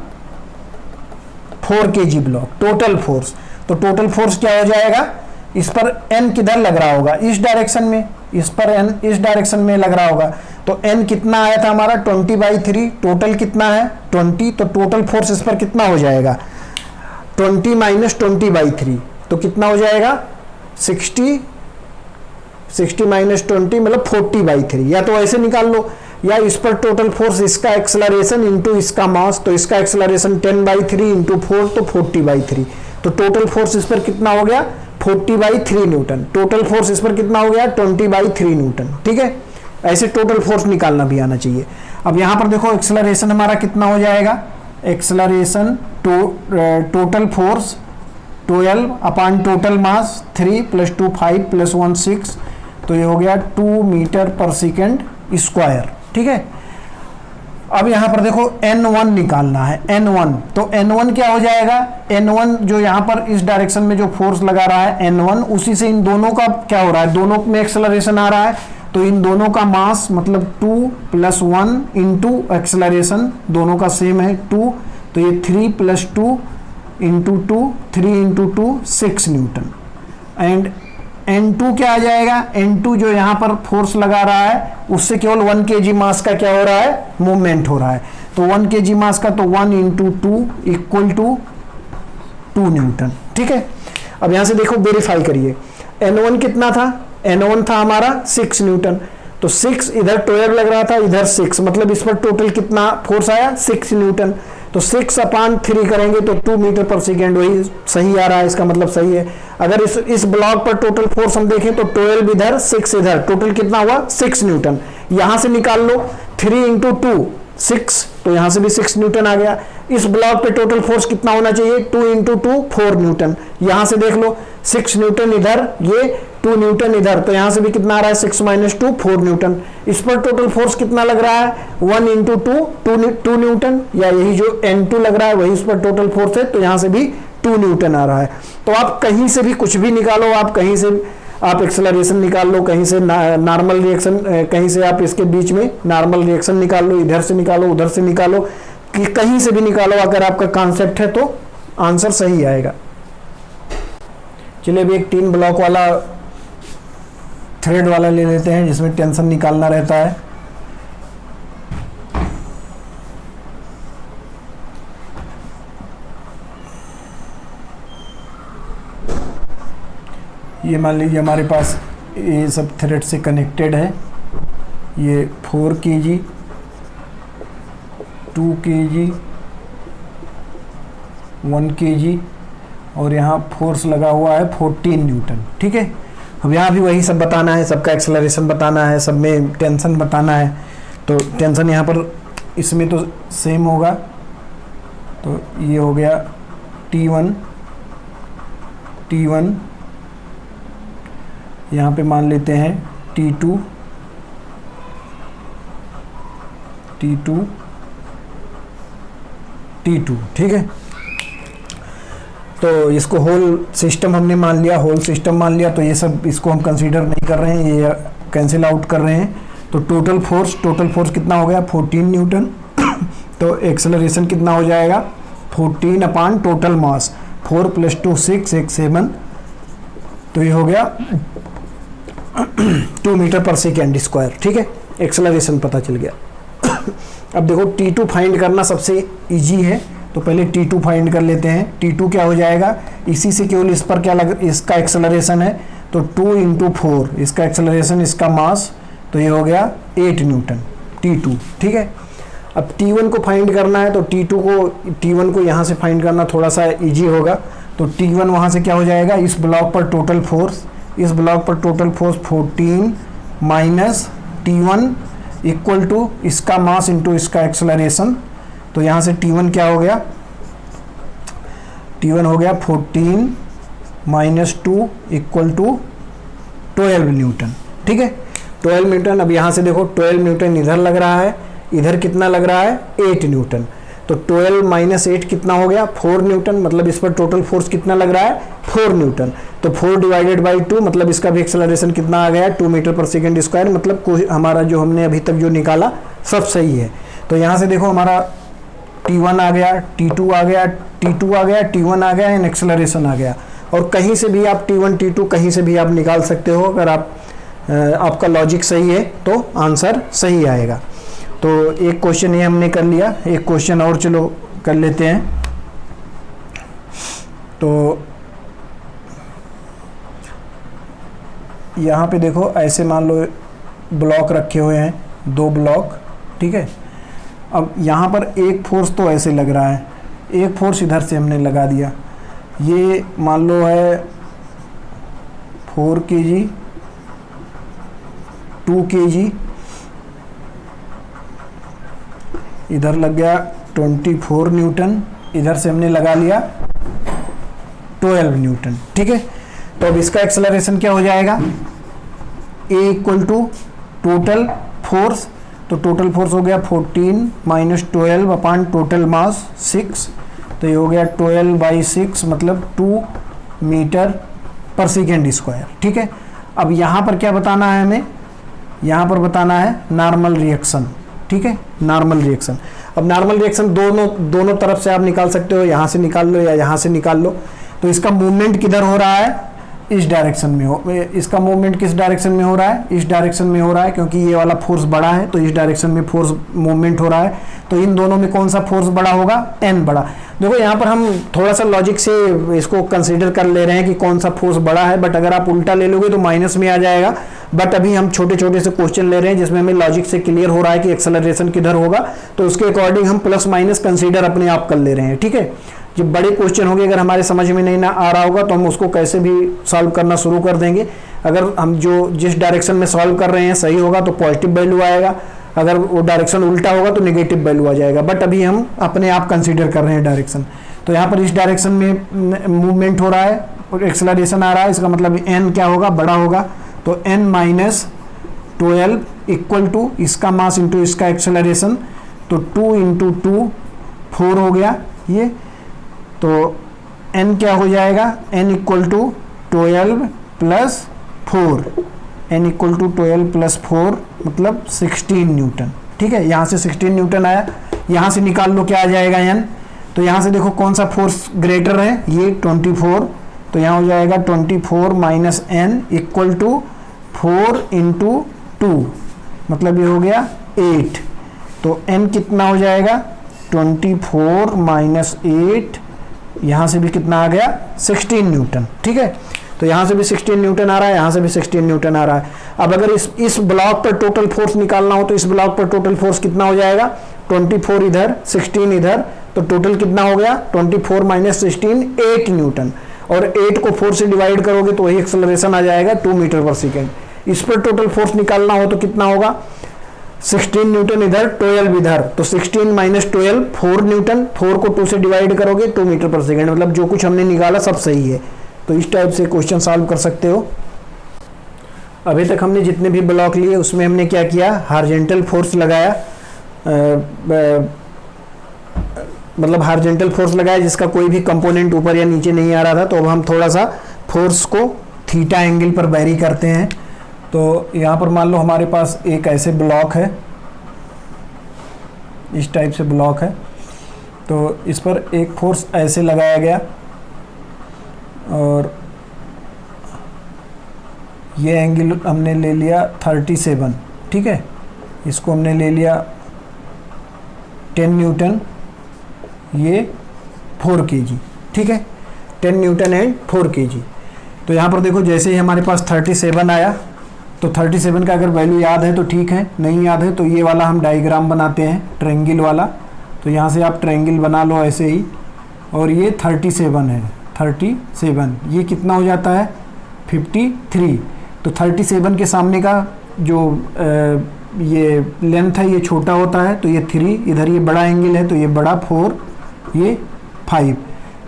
4 kg block, total force, तो टोटल फोर्स क्या हो जाएगा, इस पर n किधर लग रहा होगा, इस डायरेक्शन में, इस पर n इस डायरेक्शन में लग रहा होगा, तो n कितना आया था हमारा 20/3, टोटल कितना है 20, तो टोटल फोर्स इस पर कितना हो जाएगा 20 - 20/3, तो कितना हो जाएगा 60 - 20 मतलब 40/3, या तो ऐसे निकाल लो, या इस पर टोटल फोर्स इसका एक्सेलरेशन इंटू इसका मास, तो इसका एक्सेलरेशन 10/3 इंटू 4 तो 40/3, तो टोटल फोर्स इस पर कितना हो गया 40/3 न्यूटन, टोटल फोर्स इस पर कितना हो गया 20/3 न्यूटन। ठीक है, ऐसे टोटल फोर्स निकालना भी आना चाहिए। अब यहाँ पर देखो एक्सेलरेशन हमारा कितना हो जाएगा, acceleration total force 12 upon total मास 3 + 2 5 + 1 6, तो ये हो गया 2 मीटर पर सेकेंड स्क्वायर। ठीक है, अब यहाँ पर देखो n1 निकालना है, n1, तो n1 क्या हो जाएगा, n1 जो यहाँ पर इस डायरेक्शन में जो फोर्स लगा रहा है n1, उसी से इन दोनों का क्या हो रहा है, दोनों में एक्सेलरेशन आ रहा है, तो इन दोनों का मास मतलब 2 + 1 इंटू एक्सेलरेशन, दोनों का सेम है 2, तो ये 3 + 2 into 2, 3 into 2 6 Newton, and n2 क्या आ जाएगा, n2 जो यहाँ पर फोर्स लगा रहा है उससे केवल 1 kg मास का क्या हो रहा है, मूवमेंट हो रहा है, तो 1 kg मास का तो 1 × 2 इक्वल टू 2 न्यूटन। ठीक है, अब यहाँ से देखो वेरीफाई करिए, n1 कितना था, n1 था हमारा 6 न्यूटन, तो 6 इधर 12 लग रहा था, इधर 6, मतलब इस पर टोटल कितना फोर्स आया 6 न्यूटन, तो 6/3 करेंगे तो 2 मीटर पर सेकेंड, वही सही आ रहा है, इसका मतलब सही है। अगर इस ब्लॉक पर टोटल फोर्स हम देखें तो 12 इधर 6 इधर, टोटल कितना हुआ 6 न्यूटन, यहां से निकाल लो 3 × 2 6, तो यहां से भी 6 न्यूटन आ गया। इस ब्लॉक पे टोटल फोर्स कितना होना चाहिए 2 × 2 4 न्यूटन, यहां से देख लो 6 न्यूटन इधर, ये 2 न्यूटन इधर, तो यहां से भी कितना आ रहा है 6 - 2 4 न्यूटन। इस पर टोटल फोर्स कितना लग रहा है 1 × 2 न्यूटन, या यही जो n2 लग रहा है वही इस पर टोटल फोर्स है, तो यहां से भी 2 न्यूटन आ रहा है। तो आप कहीं से भी कुछ भी निकालो, आप कहीं से आप एक्सेलरेशन निकाल लो, कहीं से नॉर्मल रिएक्शन, कहीं से आप इसके बीच में नॉर्मल रिएक्शन निकाल लो, इधर से निकालो उधर से निकालो, कि कहीं से भी निकालो, अगर आपका कॉन्सेप्ट है तो आंसर सही आएगा। चलिए अभी एक 3 ब्लॉक वाला थ्रेड वाला ले लेते हैं, जिसमें टेंशन निकालना रहता है। ये मान लीजिए हमारे पास ये सब थ्रेड से कनेक्टेड है, ये 4 kg 2 kg 1 kg और यहाँ फोर्स लगा हुआ है 14 न्यूटन। ठीक है, अब यहाँ भी वही सब बताना है, सबका एक्सेलरेशन बताना है, सब में टेंशन बताना है। तो टेंशन यहाँ पर इसमें तो सेम होगा, तो ये हो गया T1, यहाँ पे मान लेते हैं T2, ठीक है। तो इसको होल सिस्टम हमने मान लिया, होल सिस्टम मान लिया, तो ये सब इसको हम कंसीडर नहीं कर रहे हैं, ये कैंसिल आउट कर रहे हैं। तो टोटल फोर्स कितना हो गया 14 न्यूटन। तो एक्सेलरेशन कितना हो जाएगा 14 अपान टोटल मास, 4 + 2 6 1 7, तो ये हो गया 2 मीटर पर सेकेंड स्क्वायर, ठीक है। एक्सेलरेशन पता चल गया। अब देखो T2 फाइंड करना सबसे इजी है, तो पहले T2 फाइंड कर लेते हैं। T2 क्या हो जाएगा, इसी से केवल इस पर क्या इसका एक्सेलरेशन है, तो 2 × 4 इसका एक्सेलरेशन, इसका मास, तो ये हो गया 8 न्यूटन T2, ठीक है। अब T1 को फाइंड करना है, तो T1 को यहाँ से फाइंड करना थोड़ा सा इजी होगा। तो T1 वहाँ से क्या हो जाएगा, इस ब्लॉक पर total force, 14 minus T1 equal to इसका मास इंटू इसका एक्सेलरेशन। तो यहाँ से T1 क्या हो गया, T1 हो गया 14 - 2 = 12 न्यूटन, ठीक है। 12 न्यूटन। अब यहाँ से देखो 12 न्यूटन इधर लग रहा है, इधर कितना लग रहा है 8 न्यूटन। तो 12 - 8 कितना हो गया 4 न्यूटन, मतलब इस पर टोटल फोर्स कितना लग रहा है 4 न्यूटन। तो 4 / 2 मतलब इसका भी एक्सेलरेशन कितना आ गया 2 मीटर पर सेकेंड स्क्वायर, मतलब हमारा जो हमने अभी तक जो निकाला सब सही है। तो यहाँ से देखो हमारा T1 आ गया, T2 आ गया, T1 आ गया एंड एक्सेलरेशन आ गया। और कहीं से भी आप T1 T2 कहीं से भी आप निकाल सकते हो, अगर आपका लॉजिक सही है तो आंसर सही आएगा। तो एक क्वेश्चन ये हमने कर लिया, एक क्वेश्चन और चलो कर लेते हैं। तो यहाँ पे देखो ऐसे मान लो ब्लॉक रखे हुए हैं, 2 ब्लॉक, ठीक है। अब यहाँ पर एक फोर्स तो ऐसे लग रहा है, एक फोर्स इधर से हमने लगा दिया, ये मान लो है 4 kg 2 kg, इधर लग गया 24 न्यूटन, इधर से हमने लगा लिया 12 न्यूटन, ठीक है। तो अब इसका एक्सेलरेशन क्या हो जाएगा, A = टोटल फोर्स, तो टोटल फोर्स हो गया 14 - 12 अपान टोटल मास 6, तो ये हो गया 12/6 मतलब 2 मीटर पर सेकेंड स्क्वायर, ठीक है। अब यहाँ पर क्या बताना है हमें, यहाँ पर बताना है नॉर्मल रिएक्शन, ठीक है, नॉर्मल रिएक्शन। अब नॉर्मल रिएक्शन दोनों तरफ से आप निकाल सकते हो, यहाँ से निकाल लो या यहाँ से निकाल लो। तो इसका मूवमेंट किधर हो रहा है, इस डायरेक्शन में हो, इसका मूवमेंट किस डायरेक्शन में हो रहा है, इस डायरेक्शन में हो रहा है, क्योंकि ये वाला फोर्स बड़ा है तो इस डायरेक्शन में फोर्स मूवमेंट हो रहा है। तो इन दोनों में कौन सा फोर्स बड़ा होगा, N बड़ा। देखो यहाँ पर हम थोड़ा सा लॉजिक से इसको कंसीडर कर ले रहे हैं कि कौन सा फोर्स बड़ा है, बट अगर आप उल्टा ले लोगे तो माइनस में आ जाएगा। बट अभी हम छोटे छोटे से क्वेश्चन ले रहे हैं जिसमें हमें लॉजिक से क्लियर हो रहा है कि एक्सेलरेशन किधर होगा, तो उसके अकॉर्डिंग हम प्लस माइनस कंसीडर अपने आप कर ले रहे हैं, ठीक है। जब बड़े क्वेश्चन होंगे अगर हमारे समझ में नहीं ना आ रहा होगा तो हम उसको कैसे भी सॉल्व करना शुरू कर देंगे। अगर हम जिस डायरेक्शन में सॉल्व कर रहे हैं सही होगा तो पॉजिटिव वैल्यू आएगा, अगर वो डायरेक्शन उल्टा होगा तो नेगेटिव वैल्यू आ जाएगा। बट अभी हम अपने आप कंसीडर कर रहे हैं डायरेक्शन। तो यहाँ पर इस डायरेक्शन में मूवमेंट हो रहा है और एक्सेलरेशन आ रहा है, इसका मतलब n क्या होगा, बड़ा होगा। तो n - 12 = इसका मास इंटू इसका एक्सेलरेशन, तो 2 × 2 4 हो गया ये। तो n क्या हो जाएगा, n = 12 + 4, n = 12 + 4 मतलब 16 न्यूटन, ठीक है। यहाँ से 16 न्यूटन आया, यहाँ से निकाल लो क्या आ जाएगा n। तो यहाँ से देखो कौन सा फोर्स ग्रेटर है, ये 24, तो यहाँ हो जाएगा 24 - n = 4 × 2 मतलब ये हो गया 8। तो n कितना हो जाएगा 24 - 8, यहाँ से भी कितना आ गया 16 न्यूटन, ठीक है। तो यहाँ से भी 16 न्यूटन आ रहा है, यहाँ से भी 16 न्यूटन आ रहा है। अब अगर इस ब्लॉक पर टोटल फोर्स निकालना हो तो इस ब्लॉक पर टोटल फोर्स कितना हो जाएगा, 24 इधर 16 इधर, तो टोटल कितना हो गया 24 - 16 8 न्यूटन। और 8 को 4 से डिवाइड करोगे तो वही एक्सेलरेशन आ जाएगा 2 मीटर पर सेकेंड। इस पर टोटल फोर्स निकालना हो तो कितना होगा, 16 न्यूटन इधर 12 इधर, तो 16 माइनस 12 4 न्यूटन, 4 को 2 से डिवाइड करोगे 2 मीटर पर सेकेंड, मतलब जो कुछ हमने निकाला सब सही है। तो इस टाइप से क्वेश्चन सॉल्व कर सकते हो। अभी तक हमने जितने भी ब्लॉक लिए उसमें हमने क्या किया, हार्जेंटल फोर्स लगाया, मतलब हार्जेंटल फोर्स लगाया जिसका कोई भी कंपोनेंट ऊपर या नीचे नहीं आ रहा था। तो अब हम थोड़ा सा फोर्स को थीटा एंगल पर वेरी करते हैं। तो यहाँ पर मान लो हमारे पास एक ऐसे ब्लॉक है, इस टाइप से ब्लॉक है, तो इस पर एक फोर्स ऐसे लगाया गया और ये एंगल हमने ले लिया 37, ठीक है। इसको हमने ले लिया 10 न्यूटन, ये 4 kg, ठीक है, 10 न्यूटन एंड 4 kg। तो यहाँ पर देखो जैसे ही हमारे पास 37 आया, तो 37 का अगर वैल्यू याद है तो ठीक है, नहीं याद है तो ये वाला हम डायग्राम बनाते हैं ट्रायंगल वाला। तो यहाँ से आप ट्रायंगल बना लो ऐसे ही, और ये 37 है, 37, ये कितना हो जाता है 53। तो 37 के सामने का जो ये लेंथ है ये छोटा होता है, तो ये 3, इधर ये बड़ा एंगल है तो ये बड़ा 4, ये 5।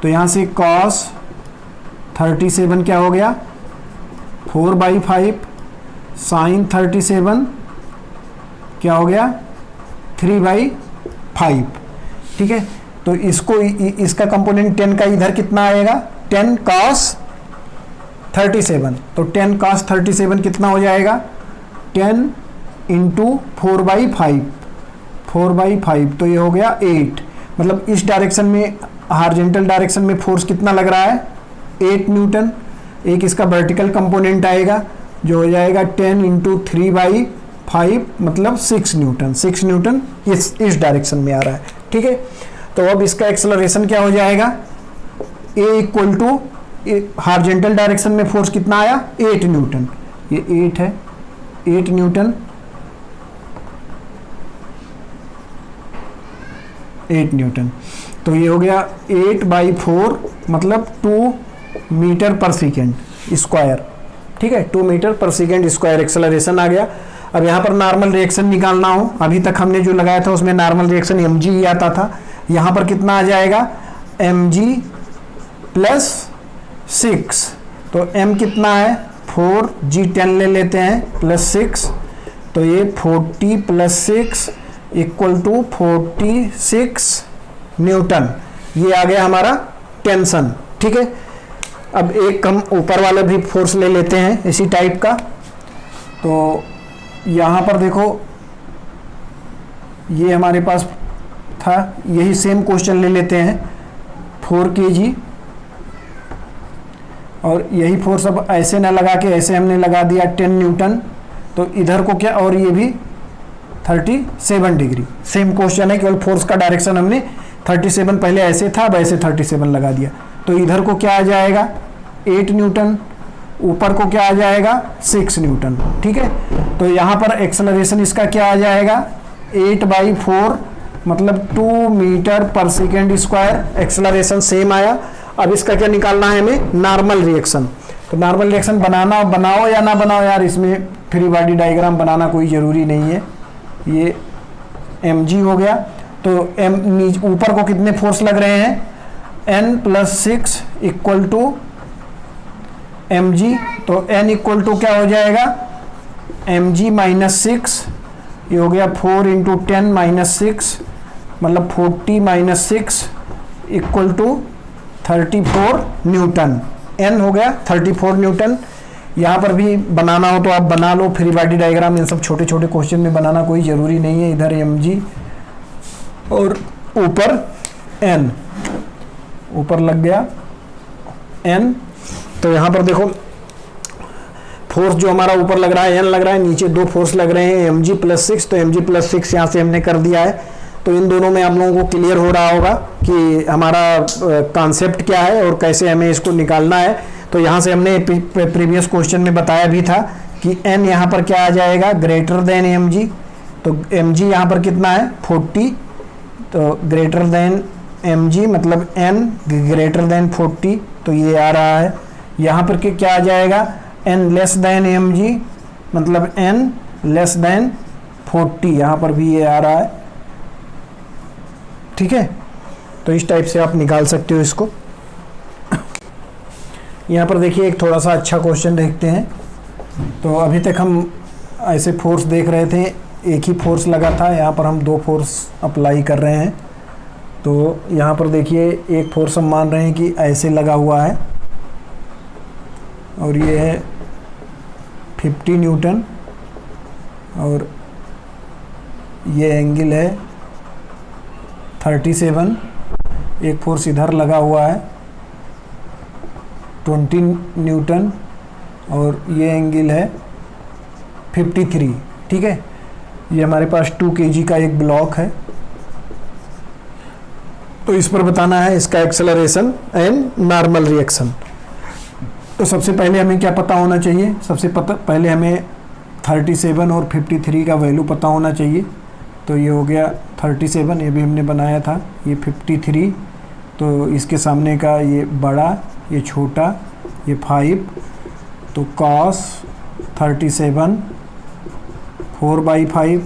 तो यहाँ से cos 37 क्या हो गया 4/5, sin 37 क्या हो गया 3/5, ठीक है। तो इसको इसका कंपोनेंट 10 का इधर कितना आएगा 10 cos 37, तो 10 cos 37 कितना हो जाएगा 10 इंटू 4/5, 4/5, तो ये हो गया 8। मतलब इस डायरेक्शन में, हार्जेंटल डायरेक्शन में फोर्स कितना लग रहा है 8 न्यूटन। एक इसका वर्टिकल कंपोनेंट आएगा जो हो जाएगा 10 इंटू 3/5, मतलब 6 न्यूटन, 6 न्यूटन इस डायरेक्शन में आ रहा है, ठीक है। तो अब इसका एक्सेलरेशन क्या हो जाएगा, A equal to horizontal direction में फोर्स कितना आया 8 न्यूटन, ये 8 है, 8 न्यूटन, 8 न्यूटन। तो ये हो गया 8/4, मतलब 2 मीटर पर सेकेंड स्क्वायर, ठीक है, 2 मीटर पर सेकेंड स्क्वायर एक्सेलरेशन आ गया। अब यहाँ पर नॉर्मल रिएक्शन निकालना हो, अभी तक हमने जो लगाया था उसमें नॉर्मल रिएक्शन mg ही आता था, यहाँ पर कितना आ जाएगा mg प्लस 6, तो m कितना है 4, g 10 ले लेते हैं प्लस 6, तो ये 40 प्लस 6 इक्वल टू 46 न्यूटन। ये आ गया हमारा टेंशन, ठीक है। अब एक हम ऊपर वाला भी फोर्स ले लेते हैं इसी टाइप का। तो यहाँ पर देखो ये हमारे पास था, यही सेम क्वेश्चन ले लेते हैं 4 kg, और यही फोर्स अब ऐसे ना लगा के ऐसे हमने लगा दिया 10 न्यूटन, तो इधर को क्या, और ये भी 37 डिग्री, सेम क्वेश्चन है, केवल फोर्स का डायरेक्शन हमने 37 पहले ऐसे था, अब ऐसे 37 लगा दिया। तो इधर को क्या आ जाएगा 8 न्यूटन, ऊपर को क्या आ जाएगा 6 न्यूटन, ठीक है। तो यहाँ पर एक्सेलरेशन इसका क्या आ जाएगा 8/4, मतलब 2 मीटर पर सेकेंड स्क्वायर, एक्सेलरेशन सेम आया। अब इसका क्या निकालना है हमें, नॉर्मल रिएक्शन। तो नॉर्मल रिएक्शन बनाओ या ना बनाओ यार, इसमें फ्री बॉडी डायग्राम बनाना कोई ज़रूरी नहीं है। ये mg हो गया, तो ऊपर को कितने फोर्स लग रहे हैं n plus 6 equal to mg, तो n इक्वल टू क्या हो जाएगा mg माइनस 6, ये हो गया 4 इंटू 10 माइनस 6, मतलब 40 minus 6 equal to 34 newton, n हो गया 34 न्यूटन। यहाँ पर भी बनाना हो तो आप बना लो फ्री बॉडी डायग्राम, इन सब छोटे छोटे क्वेश्चन में बनाना कोई ज़रूरी नहीं है। इधर mg और ऊपर n, ऊपर लग गया n। तो यहाँ पर देखो फोर्स जो हमारा ऊपर लग रहा है n लग रहा है, नीचे 2 फोर्स लग रहे हैं mg प्लस 6, तो mg प्लस 6 यहाँ से हमने कर दिया है। तो इन दोनों में आप लोगों को क्लियर हो रहा होगा कि हमारा कॉन्सेप्ट क्या है और कैसे हमें इसको निकालना है। तो यहाँ से हमने प्रीवियस क्वेश्चन में बताया भी था कि n यहाँ पर क्या आ जाएगा ग्रेटर देन mg, तो mg यहाँ पर कितना है 40, तो ग्रेटर देन mg मतलब n ग्रेटर देन 40, तो ये आ रहा है। यहाँ पर क्या आ जाएगा, n लेस देन mg, मतलब n लेस देन 40, यहाँ पर भी ये आ रहा है। ठीक है, तो इस टाइप से आप निकाल सकते हो इसको। यहाँ पर देखिए एक थोड़ा सा अच्छा क्वेश्चन देखते हैं। तो अभी तक हम ऐसे फोर्स देख रहे थे, एक ही फोर्स लगा था, यहाँ पर हम 2 फोर्स अप्लाई कर रहे हैं। तो यहाँ पर देखिए एक फोर्स हम मान रहे हैं कि ऐसे लगा हुआ है और ये है 50 न्यूटन और ये एंगल है 37। एक फोर्स इधर लगा हुआ है 20 न्यूटन और ये एंगल है 53। ठीक है, ये हमारे पास 2 kg का एक ब्लॉक है। तो इस पर बताना है इसका एक्सेलरेशन एंड नॉर्मल रिएक्शन। तो सबसे पहले हमें क्या पता होना चाहिए, पहले हमें 37 और 53 का वैल्यू पता होना चाहिए। तो ये हो गया 37, ये भी हमने बनाया था, ये 53, तो इसके सामने का ये बड़ा, ये छोटा, ये 5, तो cos 37 4/5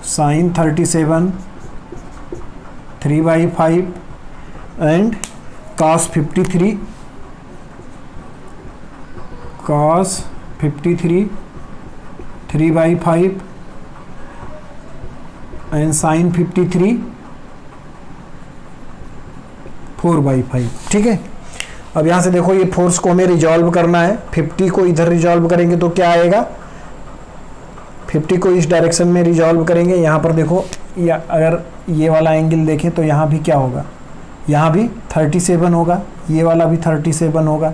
sin 37 3/5 and cos 53 3/5 and sin 53 4/5। ठीक है, अब यहाँ से देखो ये फोर्स को हमें रिजॉल्व करना है। 50 को इधर रिजॉल्व करेंगे तो क्या आएगा, 50 को इस डायरेक्शन में रिजॉल्व करेंगे। यहाँ पर देखो, या अगर ये वाला एंगल देखें तो यहाँ भी क्या होगा, यहाँ भी 37 होगा, ये वाला भी 37 होगा।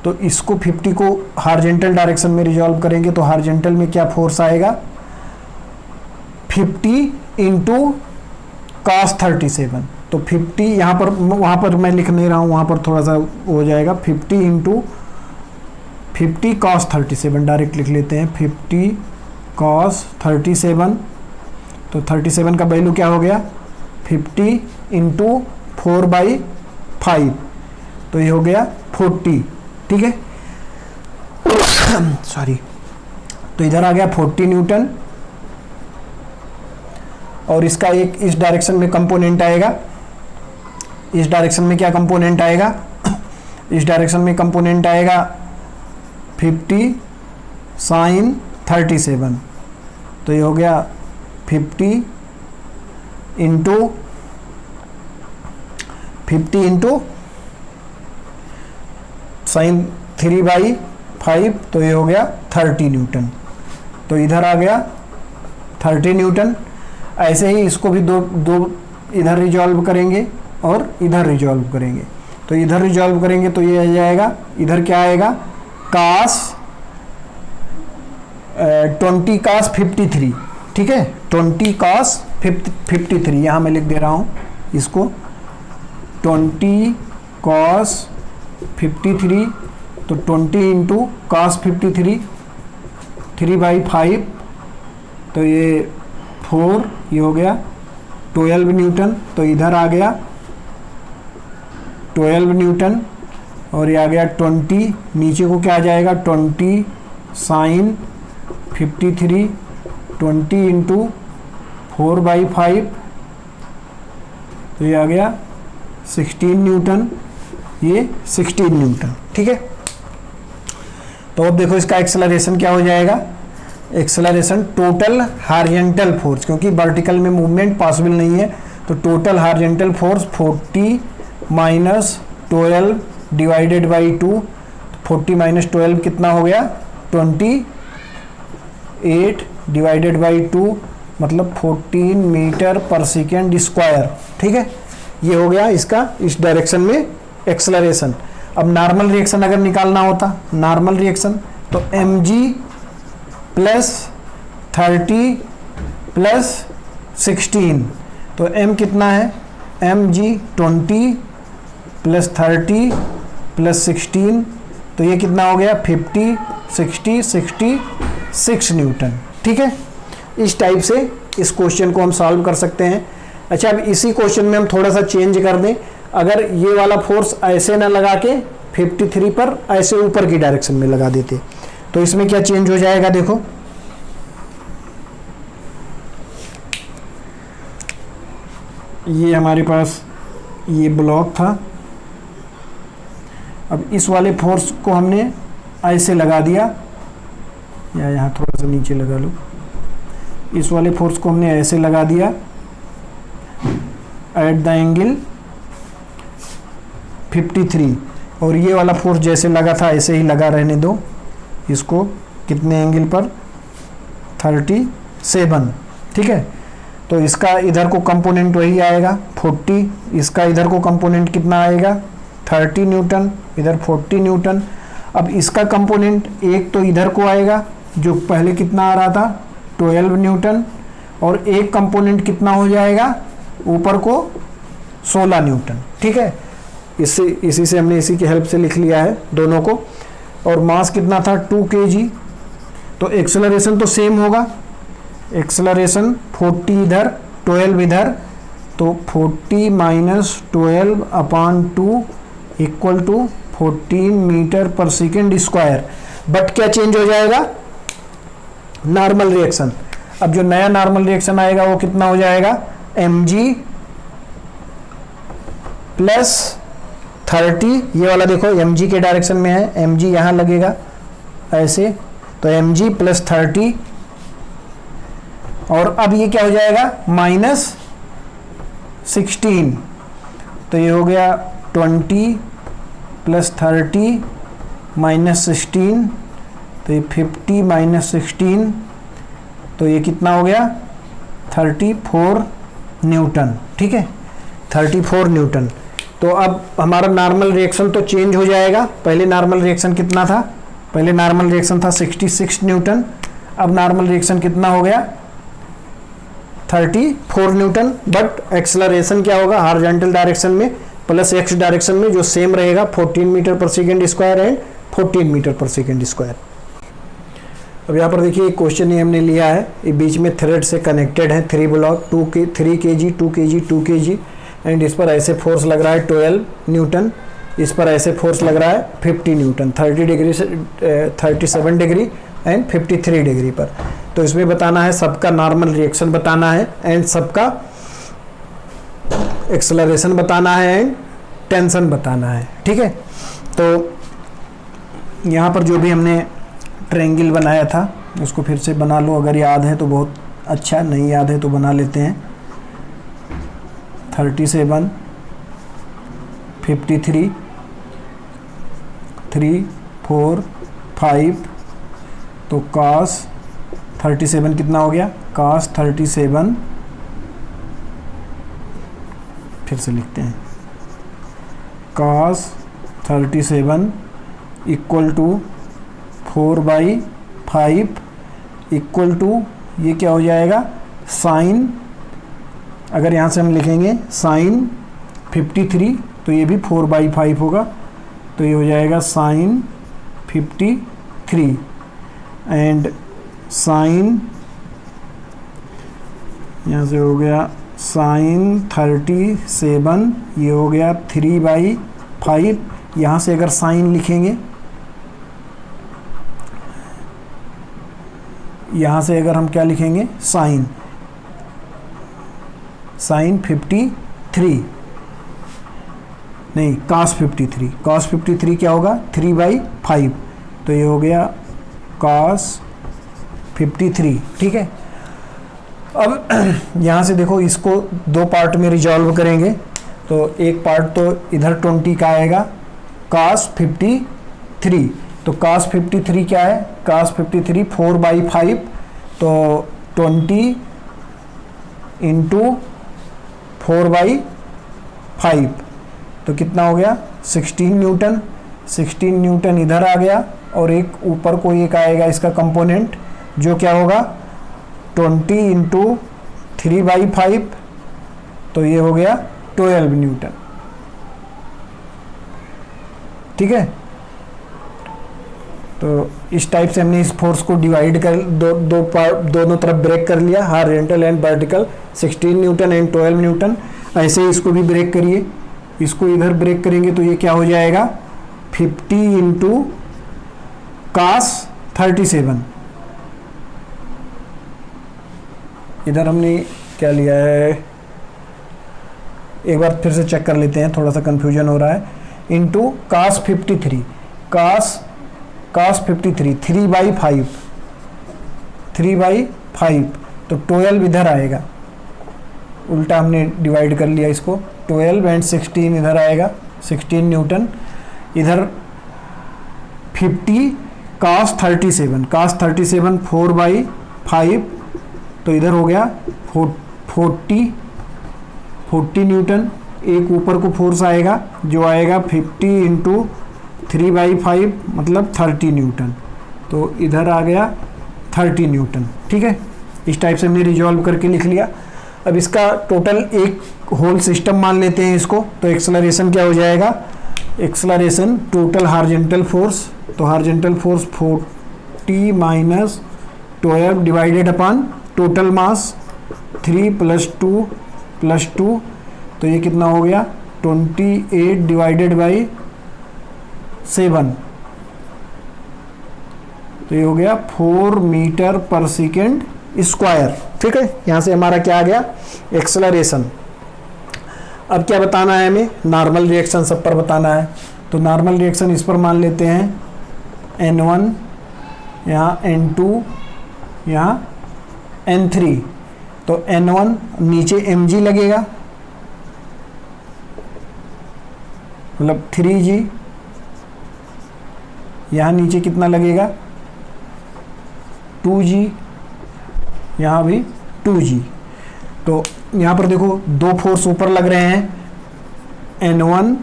तो इसको 50 को हॉरिजॉन्टल डायरेक्शन में रिजॉल्व करेंगे तो हॉरिजॉन्टल में क्या फोर्स आएगा, 50 इंटू cos 37। तो 50 यहाँ पर, वहाँ पर मैं लिख नहीं रहा हूँ, वहाँ पर थोड़ा सा हो जाएगा, 50 इंटू 50 cos 37 डायरेक्ट लिख लेते हैं, 50 cos 37। तो 37 का वैल्यू क्या हो गया, 50 इंटू 4/5, तो ये हो गया 40। ठीक है, सॉरी, तो इधर आ गया 40 न्यूटन और इसका एक इस डायरेक्शन में कंपोनेंट आएगा। इस डायरेक्शन में क्या कंपोनेंट आएगा, इस डायरेक्शन में कंपोनेंट आएगा 50 sin 37। तो ये हो गया 50 इंटू sin 3/5, तो ये हो गया 30 न्यूटन। तो इधर आ गया 30 न्यूटन। ऐसे ही इसको भी दो इधर रिजॉल्व करेंगे और इधर रिजॉल्व करेंगे। तो इधर रिजॉल्व करेंगे तो ये आ जाएगा, इधर क्या आएगा, cos 20 cos 53। ठीक है, 20 cos 53, यहाँ मैं लिख दे रहा हूँ इसको, 20 cos 53, तो 20 इंटू cos 53 3/5, तो ये 4, ये हो गया 12 न्यूटन। तो इधर आ गया 12 न्यूटन और ये आ गया 20, नीचे को क्या आ जाएगा, 20 sin 53, 20 इंटू 4/5, तो ये आ गया 16 न्यूटन, ये 16 न्यूटन। ठीक है, तो अब देखो इसका एक्सेलरेशन क्या हो जाएगा, एक्सेलरेशन टोटल हॉरिजॉन्टल फोर्स, क्योंकि वर्टिकल में मूवमेंट पॉसिबल नहीं है, तो total horizontal force 40 minus 12 divided by 2, 40 minus 12 कितना हो गया, 28 डिवाइडेड बाई 2, मतलब 14 मीटर पर सेकेंड स्क्वायर। ठीक है, ये हो गया इसका इस डायरेक्शन में एक्सेलरेशन। अब नॉर्मल रिएक्शन अगर निकालना होता, नॉर्मल रिएक्शन, तो mg प्लस 30 प्लस 16, तो m कितना है, mg 20 प्लस 30 प्लस 16, तो ये कितना हो गया 50 60 66 न्यूटन। ठीक है, इस टाइप से इस क्वेश्चन को हम सॉल्व कर सकते हैं। अच्छा, अब इसी क्वेश्चन में हम थोड़ा सा चेंज कर दें, अगर ये वाला फोर्स ऐसे ना लगा के 53 पर ऐसे ऊपर की डायरेक्शन में लगा देते तो इसमें क्या चेंज हो जाएगा, देखो ये हमारे पास ये ब्लॉक था, अब इस वाले फोर्स को हमने ऐसे लगा दिया, या यहाँ थोड़ा सा नीचे लगा लो, इस वाले फोर्स को हमने ऐसे लगा दिया एट द एंगल 53, और ये वाला फोर्स जैसे लगा था ऐसे ही लगा रहने दो इसको, कितने एंगल पर, 37, ठीक है। तो इसका इधर को कंपोनेंट वही आएगा 40, इसका इधर को कंपोनेंट कितना आएगा 30 न्यूटन, इधर 40 न्यूटन। अब इसका कंपोनेंट एक तो इधर को आएगा जो पहले कितना आ रहा था 12 न्यूटन, और एक कंपोनेंट कितना हो जाएगा ऊपर को 16 न्यूटन, ठीक है। इसी से हमने इसी की हेल्प से लिख लिया है दोनों को। और मास कितना था 2 kg, तो एक्सेलरेशन तो सेम होगा, एक्सेलरेशन 40 इधर 12 इधर, तो 40 minus 12 upon 2 equal to 14 metre पर सेकेंड स्क्वायर। बट क्या चेंज हो जाएगा, नॉर्मल रिएक्शन। अब जो नया नॉर्मल रिएक्शन आएगा वो कितना हो जाएगा mg प्लस 30, ये वाला देखो mg के डायरेक्शन में है, mg यहाँ लगेगा ऐसे, तो mg प्लस 30, और अब ये क्या हो जाएगा माइनस 16, तो ये हो गया 20 प्लस 30 माइनस 16, तो ये 50 माइनस 16, तो ये कितना हो गया 34 न्यूटन, ठीक है 34 न्यूटन। तो अब हमारा नॉर्मल रिएक्शन तो चेंज हो जाएगा, पहले नॉर्मल रिएक्शन कितना था, पहले नॉर्मल रिएक्शन था 66 न्यूटन, अब नॉर्मल रिएक्शन कितना हो गया 34 न्यूटन। बट एक्सेलरेशन क्या होगा हॉरिजॉन्टल डायरेक्शन में प्लस एक्स डायरेक्शन में जो सेम रहेगा 14 मीटर पर सेकेंड स्क्वायर एंड 14 मीटर पर सेकेंड स्क्वायर। अब यहाँ पर देखिए क्वेश्चन ये हमने लिया है, ये बीच में थ्रेड से कनेक्टेड है 3 block 3 kg 2 kg 2 kg, and इस पर ऐसे फोर्स लग रहा है 12 न्यूटन, इस पर ऐसे फोर्स लग रहा है 50 न्यूटन, 30 डिग्री से 37 डिग्री एंड 53 डिग्री पर। तो इसमें बताना है सबका नॉर्मल रिएक्शन बताना है एंड सबका एक्सेलरेशन बताना है एंड टेंशन बताना है, ठीक है। तो यहाँ पर जो भी हमने ट्रायंगल बनाया था उसको फिर से बना लो, अगर याद है तो बहुत अच्छा, नहीं याद है तो बना लेते हैं। 37 53 3 4 5, तो cos 37 कितना हो गया cos 37, फिर से लिखते हैं cos 37 equal to 4/5 equal to ये क्या हो जाएगा साइन, अगर यहाँ से हम लिखेंगे साइन 53 तो ये भी 4/5 होगा, तो ये हो जाएगा साइन 53 एंड साइन, यहाँ से हो गया साइन 37, ये हो गया 3/5। यहाँ से अगर साइन लिखेंगे, यहाँ से अगर हम क्या लिखेंगे साइन 53 नहीं cos 53 क्या होगा 3/5, तो ये हो गया cos 53, ठीक है। अब यहाँ से देखो इसको 2 पार्ट में रिजॉल्व करेंगे, तो एक पार्ट तो इधर 20 का आएगा cos 53, तो cos 53 क्या है cos 53 4/5, तो 20 इंटू 4/5, तो कितना हो गया 16 न्यूटन। 16 न्यूटन इधर आ गया, और एक ऊपर को एक आएगा इसका कंपोनेंट जो क्या होगा 20 इंटू 3/5, तो ये हो गया 12 न्यूटन, ठीक है। तो इस टाइप से हमने इस फोर्स को डिवाइड कर दोनों तरफ ब्रेक कर लिया, horizontal and vertical, 16 Newton and 12 Newton. ऐसे ही इसको भी ब्रेक करिए, इसको इधर ब्रेक करेंगे तो ये क्या हो जाएगा 50 इंटू cos 37। इधर हमने क्या लिया है, एक बार फिर से चेक कर लेते हैं, थोड़ा सा कंफ्यूजन हो रहा है। इंटू cos 53, cos 53 3/5, 3/5 तो 12 इधर आएगा, उल्टा हमने डिवाइड कर लिया इसको, 12 एंड 16 इधर आएगा, 16 न्यूटन। इधर 50 cos 37, cos 37 4/5 तो इधर हो गया 40 न्यूटन। एक ऊपर को फोर्स आएगा जो आएगा 50 इंटू 3/5 मतलब 30 न्यूटन, तो इधर आ गया 30 न्यूटन। ठीक है, इस टाइप से हमने रिजॉल्व करके लिख लिया। अब इसका टोटल एक होल सिस्टम मान लेते हैं इसको, तो एक्सेलरेशन क्या हो जाएगा, एक्सेलरेशन टोटल हार्जेंटल फोर्स, तो horizontal force 40 minus 12 divided upon total मास 3 + 2 तो ये कितना हो गया 28 डिवाइडेड बाई 7, तो ये हो गया 4 मीटर पर सेकेंड स्क्वायर। ठीक है, यहाँ से हमारा क्या आ गया एक्सेलरेशन। अब क्या बताना है हमें, नॉर्मल रिएक्शन सब पर बताना है, तो नॉर्मल रिएक्शन इस पर मान लेते हैं N1, यहाँ N2, यहाँ N3, तो N1 नीचे mg लगेगा मतलब 3g, यहाँ नीचे कितना लगेगा 2g, यहाँ भी 2g। तो यहाँ पर देखो दो फोर्स ऊपर लग रहे हैं, N1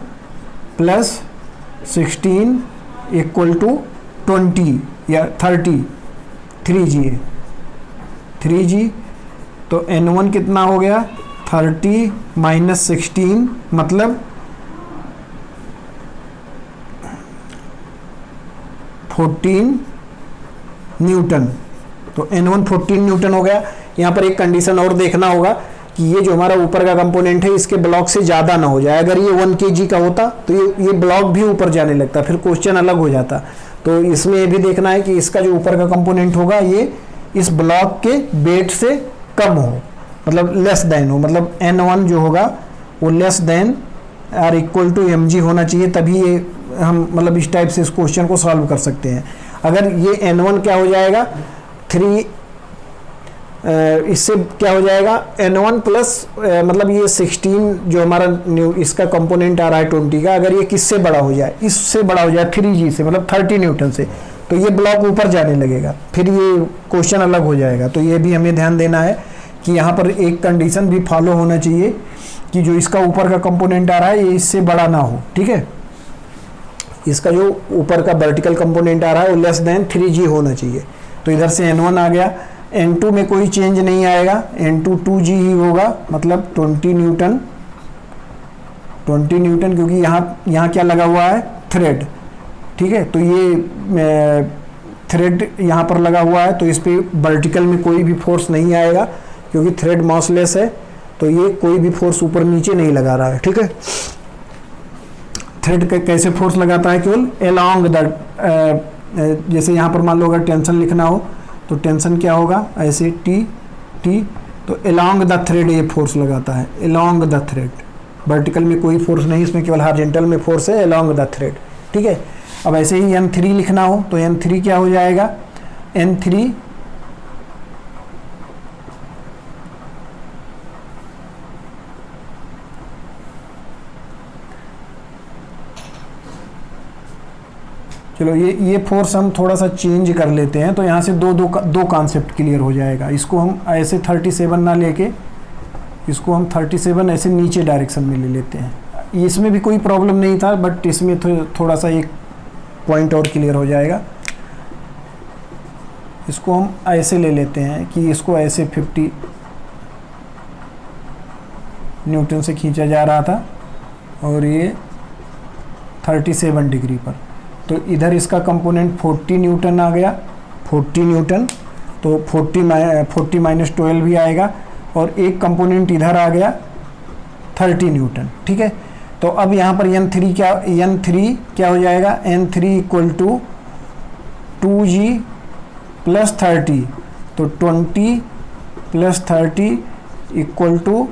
+ 16 = 20 या 30, 3g है 3g, तो N1 कितना हो गया 30 - 16 मतलब 14 न्यूटन, तो N1 14 न्यूटन हो गया। यहाँ पर एक कंडीशन और देखना होगा कि ये जो हमारा ऊपर का कंपोनेंट है इसके ब्लॉक से ज़्यादा ना हो जाए। अगर ये 1 kg का होता तो ये ब्लॉक भी ऊपर जाने लगता, फिर क्वेश्चन अलग हो जाता। तो इसमें ये भी देखना है कि इसका जो ऊपर का कंपोनेंट होगा ये इस ब्लॉक के वेट से कम हो, मतलब लेस देन हो, मतलब N1 जो होगा वो less than or equal to mg होना चाहिए, तभी ये हम मतलब इस टाइप से इस क्वेश्चन को सॉल्व कर सकते हैं। अगर ये N1 क्या हो जाएगा 3, इससे क्या हो जाएगा N1 प्लस मतलब ये 16 जो हमारा इसका कंपोनेंट आ रहा है 20 का, अगर ये किससे बड़ा हो जाए, इससे बड़ा हो जाए 3g से मतलब 30 न्यूटन से, तो ये ब्लॉक ऊपर जाने लगेगा, फिर ये क्वेश्चन अलग हो जाएगा। तो ये भी हमें ध्यान देना है कि यहाँ पर एक कंडीशन भी फॉलो होना चाहिए कि जो इसका ऊपर का कंपोनेंट आ रहा है ये इससे बड़ा ना हो। ठीक है, इसका जो ऊपर का वर्टिकल कंपोनेंट आ रहा है वो लेस देन 3g होना चाहिए। तो इधर से N1 आ गया, N2 में कोई चेंज नहीं आएगा, N2 2g ही होगा मतलब 20 न्यूटन, 20 न्यूटन क्योंकि यहाँ क्या लगा हुआ है थ्रेड। ठीक है, तो ये थ्रेड यहाँ पर लगा हुआ है, तो इस पर वर्टिकल में कोई भी फोर्स नहीं आएगा क्योंकि थ्रेड मॉसलेस है, तो ये कोई भी फोर्स ऊपर नीचे नहीं लगा रहा है। ठीक है, थ्रेड कैसे फोर्स लगाता है, केवल अलोंग द, जैसे यहाँ पर मान लो अगर टेंशन लिखना हो तो टेंशन क्या होगा ऐसे टी, तो अलोंग द थ्रेड ये फोर्स लगाता है, अलोंग द थ्रेड, वर्टिकल में कोई फोर्स नहीं, इसमें केवल हॉरिजॉन्टल में फोर्स है अलोंग द थ्रेड। ठीक है, अब ऐसे ही N3 लिखना हो तो N3 क्या हो जाएगा N3 चलो ये फोर्स हम थोड़ा सा चेंज कर लेते हैं, तो यहाँ से दो कॉन्सेप्ट क्लियर हो जाएगा। इसको हम ऐसे 37 ना लेके इसको हम 37 ऐसे नीचे डायरेक्शन में ले लेते हैं। इसमें भी कोई प्रॉब्लम नहीं था, बट इसमें थोड़ा सा एक पॉइंट और क्लियर हो जाएगा। इसको हम ऐसे ले लेते हैं कि इसको ऐसे 50 न्यूटन से खींचा जा रहा था और ये 37 डिग्री पर, तो इधर इसका कंपोनेंट 40 न्यूटन आ गया, 40 न्यूटन, तो 40 माइनस 12 भी आएगा, और एक कंपोनेंट इधर आ गया 30 न्यूटन। ठीक है, तो अब यहाँ पर n3 क्या हो जाएगा, n3 equal to 2g plus 30, तो 20 प्लस 30 इक्वल टू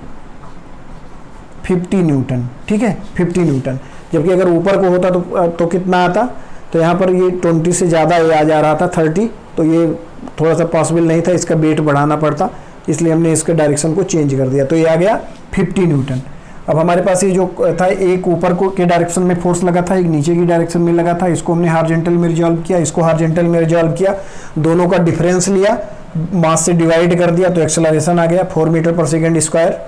50 न्यूटन, ठीक है, 50 न्यूटन। जबकि अगर ऊपर को होता तो कितना आता, तो यहाँ पर ये 20 से ज़्यादा आ जा रहा था 30, तो ये थोड़ा सा पॉसिबल नहीं था, इसका वेट बढ़ाना पड़ता, इसलिए हमने इसके डायरेक्शन को चेंज कर दिया, तो ये आ गया 50 न्यूटन। अब हमारे पास ये जो था, एक ऊपर को के डायरेक्शन में फोर्स लगा था, एक नीचे की डायरेक्शन में लगा था, इसको हमने हॉरिजॉन्टल में रिजॉल्व किया, इसको हॉरिजॉन्टल में रिजॉल्व किया, दोनों का डिफरेंस लिया, मास से डिवाइड कर दिया, तो एक्सेलरेशन आ गया 4 मीटर पर सेकेंड स्क्वायर।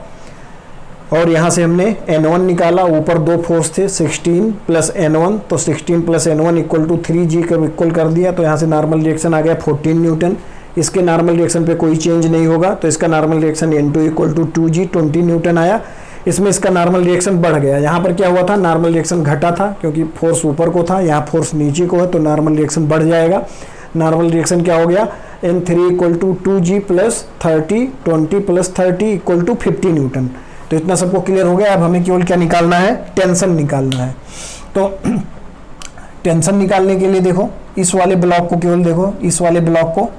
और यहाँ से हमने n1 निकाला, ऊपर दो फोर्स थे 16 प्लस n1, तो 16 plus n1 equal to 3g का इक्वल कर दिया, तो यहाँ से नॉर्मल रिएक्शन आ गया 14 न्यूटन। इसके नॉर्मल रिएक्शन पे कोई चेंज नहीं होगा, तो इसका normal reaction n2 equal to 2g 20 newton आया। इसमें इसका नॉर्मल रिएक्शन बढ़ गया, यहाँ पर क्या हुआ था, नॉर्मल रिएक्शन घटा था, क्योंकि फोर्स ऊपर को था, यहाँ फोर्स नीचे को है, तो नॉर्मल रिएक्शन बढ़ जाएगा। नॉर्मल रिएक्शन क्या हो गया, n3 equal to 2g plus 30, 20 plus 30 equal to 50 newton. तो इतना सबको क्लियर हो गया। अब हमें केवल क्या निकालना है, टेंशन निकालना है। तो टेंशन निकालने के लिए देखो, इस वाले ब्लॉक को केवल देखो, इस वाले ब्लॉक को,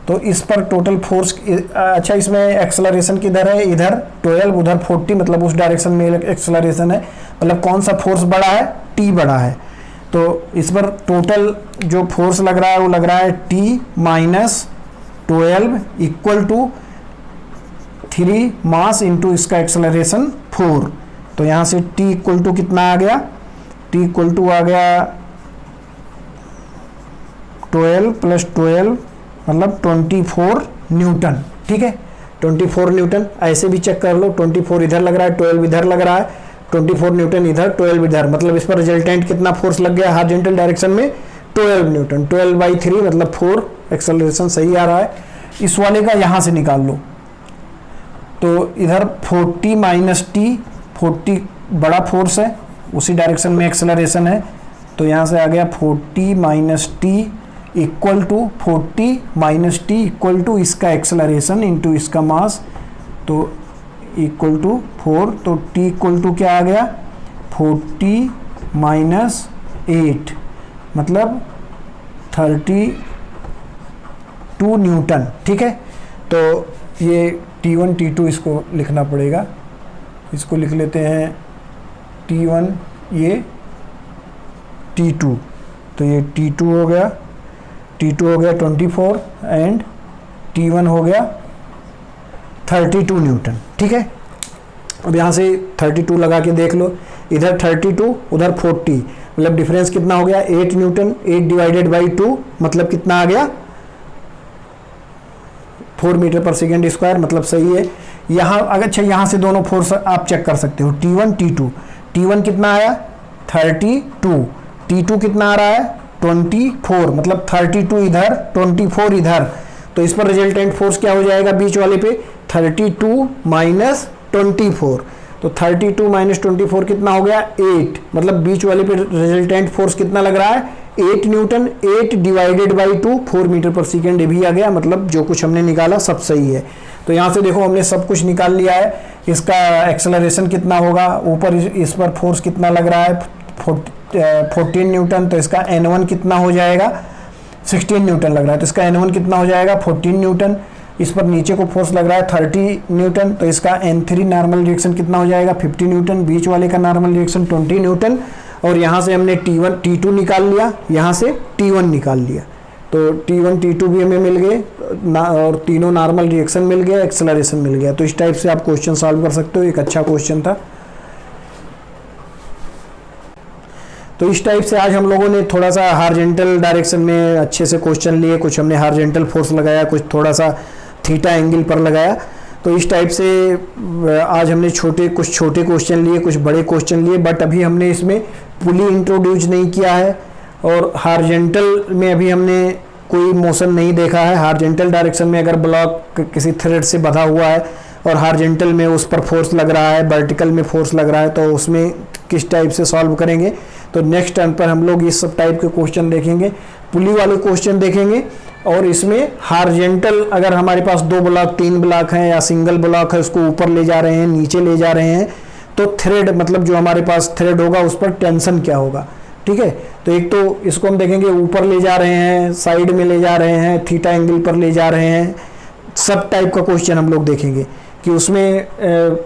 तो इस पर टोटल फोर्स, अच्छा इसमें एक्सेलरेशन किधर है, इधर 12, उधर 40, मतलब उस डायरेक्शन में एक्सेलरेशन है, मतलब कौन सा फोर्स बड़ा है, टी बड़ा है। तो इस पर टोटल जो फोर्स लग रहा है वो लग रहा है T minus 12 equal to 3 mass into इसका एक्सेलरेशन 4। तो यहाँ से t इक्वल टू कितना आ गया, t इक्वल टू आ गया 12 प्लस 12 मतलब 24 न्यूटन, ठीक है, 24 न्यूटन। ऐसे भी चेक कर लो, 24 इधर लग रहा है, 12 इधर लग रहा है, 24 न्यूटन इधर, 12 इधर, मतलब इस पर रिजल्टेंट कितना फोर्स लग गया हॉरिजॉन्टल डायरेक्शन में, 12 न्यूटन, 12/3 मतलब 4, एक्सेलरेशन सही आ रहा है। इस वाले का यहाँ से निकाल लो, तो इधर 40 माइनस टी, 40 बड़ा फोर्स है, उसी डायरेक्शन में एक्सेलरेशन है, तो यहाँ से आ गया 40 minus T equal to 40 minus T equal to इसका एक्सेलरेशन इंटू इसका मास, तो इक्वल टू 4, तो टी इक्वल टू क्या आ गया 40 माइनस 8 मतलब 32 न्यूटन, ठीक है। तो ये T1 T2 इसको लिखना पड़ेगा, इसको लिख लेते हैं T1 ये T2, तो ये T2 हो गया, T2 हो गया 24 एंड T1 हो गया 32 न्यूटन, ठीक है। अब यहाँ से 32 लगा के देख लो, इधर 32 उधर 40, मतलब डिफरेंस कितना हो गया 8 न्यूटन, 8 डिवाइडेड बाई 2 मतलब कितना आ गया 4 मीटर पर सेकेंड स्क्वायर, मतलब सही है। यहाँ अगर अच्छा यहाँ से दोनों फोर्स आप चेक कर सकते हो, T1 T2, T1 कितना आया 32, T2 कितना आ रहा है 24, मतलब 32 इधर 24 इधर, तो इस पर रिजल्टेंट फोर्स क्या हो जाएगा बीच वाले पे 32 माइनस 24, तो 32 माइनस 24 कितना हो गया 8, मतलब बीच वाले पे रिजल्टेंट फोर्स कितना लग रहा है 8 न्यूटन, 8 डिवाइडेड बाई 2 4 मीटर पर सेकेंड, ये भी आ गया, मतलब जो कुछ हमने निकाला सब सही है। तो यहाँ से देखो हमने सब कुछ निकाल लिया है। इसका एक्सेलरेशन कितना होगा, ऊपर इस पर फोर्स कितना लग रहा है 14 न्यूटन, तो इसका N1 कितना हो जाएगा 16 न्यूटन लग रहा है, तो इसका N1 कितना हो जाएगा 14 न्यूटन। इस पर नीचे को फोर्स लग रहा है 30 न्यूटन, तो इसका N3 नॉर्मल रिएक्शन कितना हो जाएगा 50 न्यूटन, बीच वाले का नॉर्मल रिएक्शन 20 न्यूटन, और यहाँ से हमने T1 T2 निकाल लिया, यहाँ से T1 निकाल लिया, तो T1 T2 भी हमें मिल गए और तीनों नॉर्मल रिएक्शन मिल गया, एक्सेलरेशन मिल गया। तो इस टाइप से आप क्वेश्चन सॉल्व कर सकते हो, एक अच्छा क्वेश्चन था। तो इस टाइप से आज हम लोगों ने थोड़ा सा हॉरिजॉन्टल डायरेक्शन में अच्छे से क्वेश्चन लिए, कुछ हमने हॉरिजॉन्टल फोर्स लगाया, कुछ थोड़ा सा थीटा एंगल पर लगाया। तो इस टाइप से आज हमने कुछ छोटे क्वेश्चन लिए, कुछ बड़े क्वेश्चन लिए, बट अभी हमने इसमें पुली इंट्रोड्यूस नहीं किया है, और हॉरिजॉन्टल में अभी हमने कोई मोशन नहीं देखा है। हॉरिजॉन्टल डायरेक्शन में अगर ब्लॉक किसी थ्रेड से बंधा हुआ है और हॉरिजॉन्टल में उस पर फोर्स लग रहा है, वर्टिकल में फोर्स लग रहा है, तो उसमें किस टाइप से सॉल्व करेंगे। तो नेक्स्ट टर्म पर हम लोग इस सब टाइप के क्वेश्चन देखेंगे, पुली वाले क्वेश्चन देखेंगे, और इसमें हॉरिजॉन्टल अगर हमारे पास 2 ब्लॉक 3 ब्लॉक हैं या सिंगल ब्लॉक है, उसको ऊपर ले जा रहे हैं नीचे ले जा रहे हैं, तो थ्रेड मतलब जो हमारे पास थ्रेड होगा उस पर टेंशन क्या होगा, ठीक है। तो एक तो इसको हम देखेंगे ऊपर ले जा रहे हैं, साइड में ले जा रहे हैं, थीटा एंगल पर ले जा रहे हैं, सब टाइप का क्वेश्चन हम लोग देखेंगे कि उसमें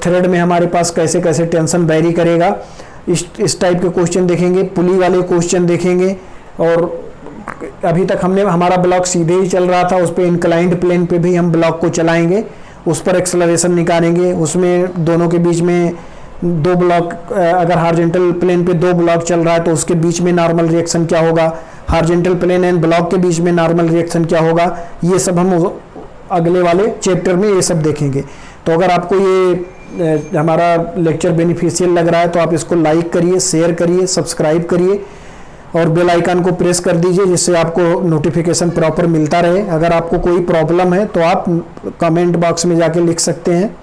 थ्रेड में हमारे पास कैसे कैसे टेंशन वेरी करेगा, इस टाइप के क्वेश्चन देखेंगे, पुली वाले क्वेश्चन देखेंगे। और अभी तक हमारा ब्लॉक सीधे ही चल रहा था, उस पर इंक्लाइंड प्लेन पे भी हम ब्लॉक को चलाएंगे, उस पर एक्सेलरेशन निकालेंगे, उसमें दोनों के बीच में दो ब्लॉक, अगर हार्जेंटल प्लेन पे दो ब्लॉक चल रहा है तो उसके बीच में नॉर्मल रिएक्शन क्या होगा, हार्जेंटल प्लेन एंड ब्लॉक के बीच में नॉर्मल रिएक्शन क्या होगा, ये सब हम अगले वाले चैप्टर में ये सब देखेंगे। तो अगर आपको ये हमारा लेक्चर बेनिफिशियल लग रहा है तो आप इसको लाइक करिए, शेयर करिए, सब्सक्राइब करिए और बेल आइकन को प्रेस कर दीजिए, जिससे आपको नोटिफिकेशन प्रॉपर मिलता रहे। अगर आपको कोई प्रॉब्लम है तो आप कमेंट बॉक्स में जाके लिख सकते हैं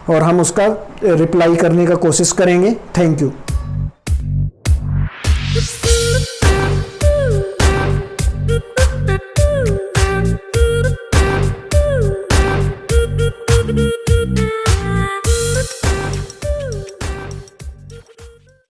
और हम उसका रिप्लाई करने का कोशिश करेंगे। Thank you.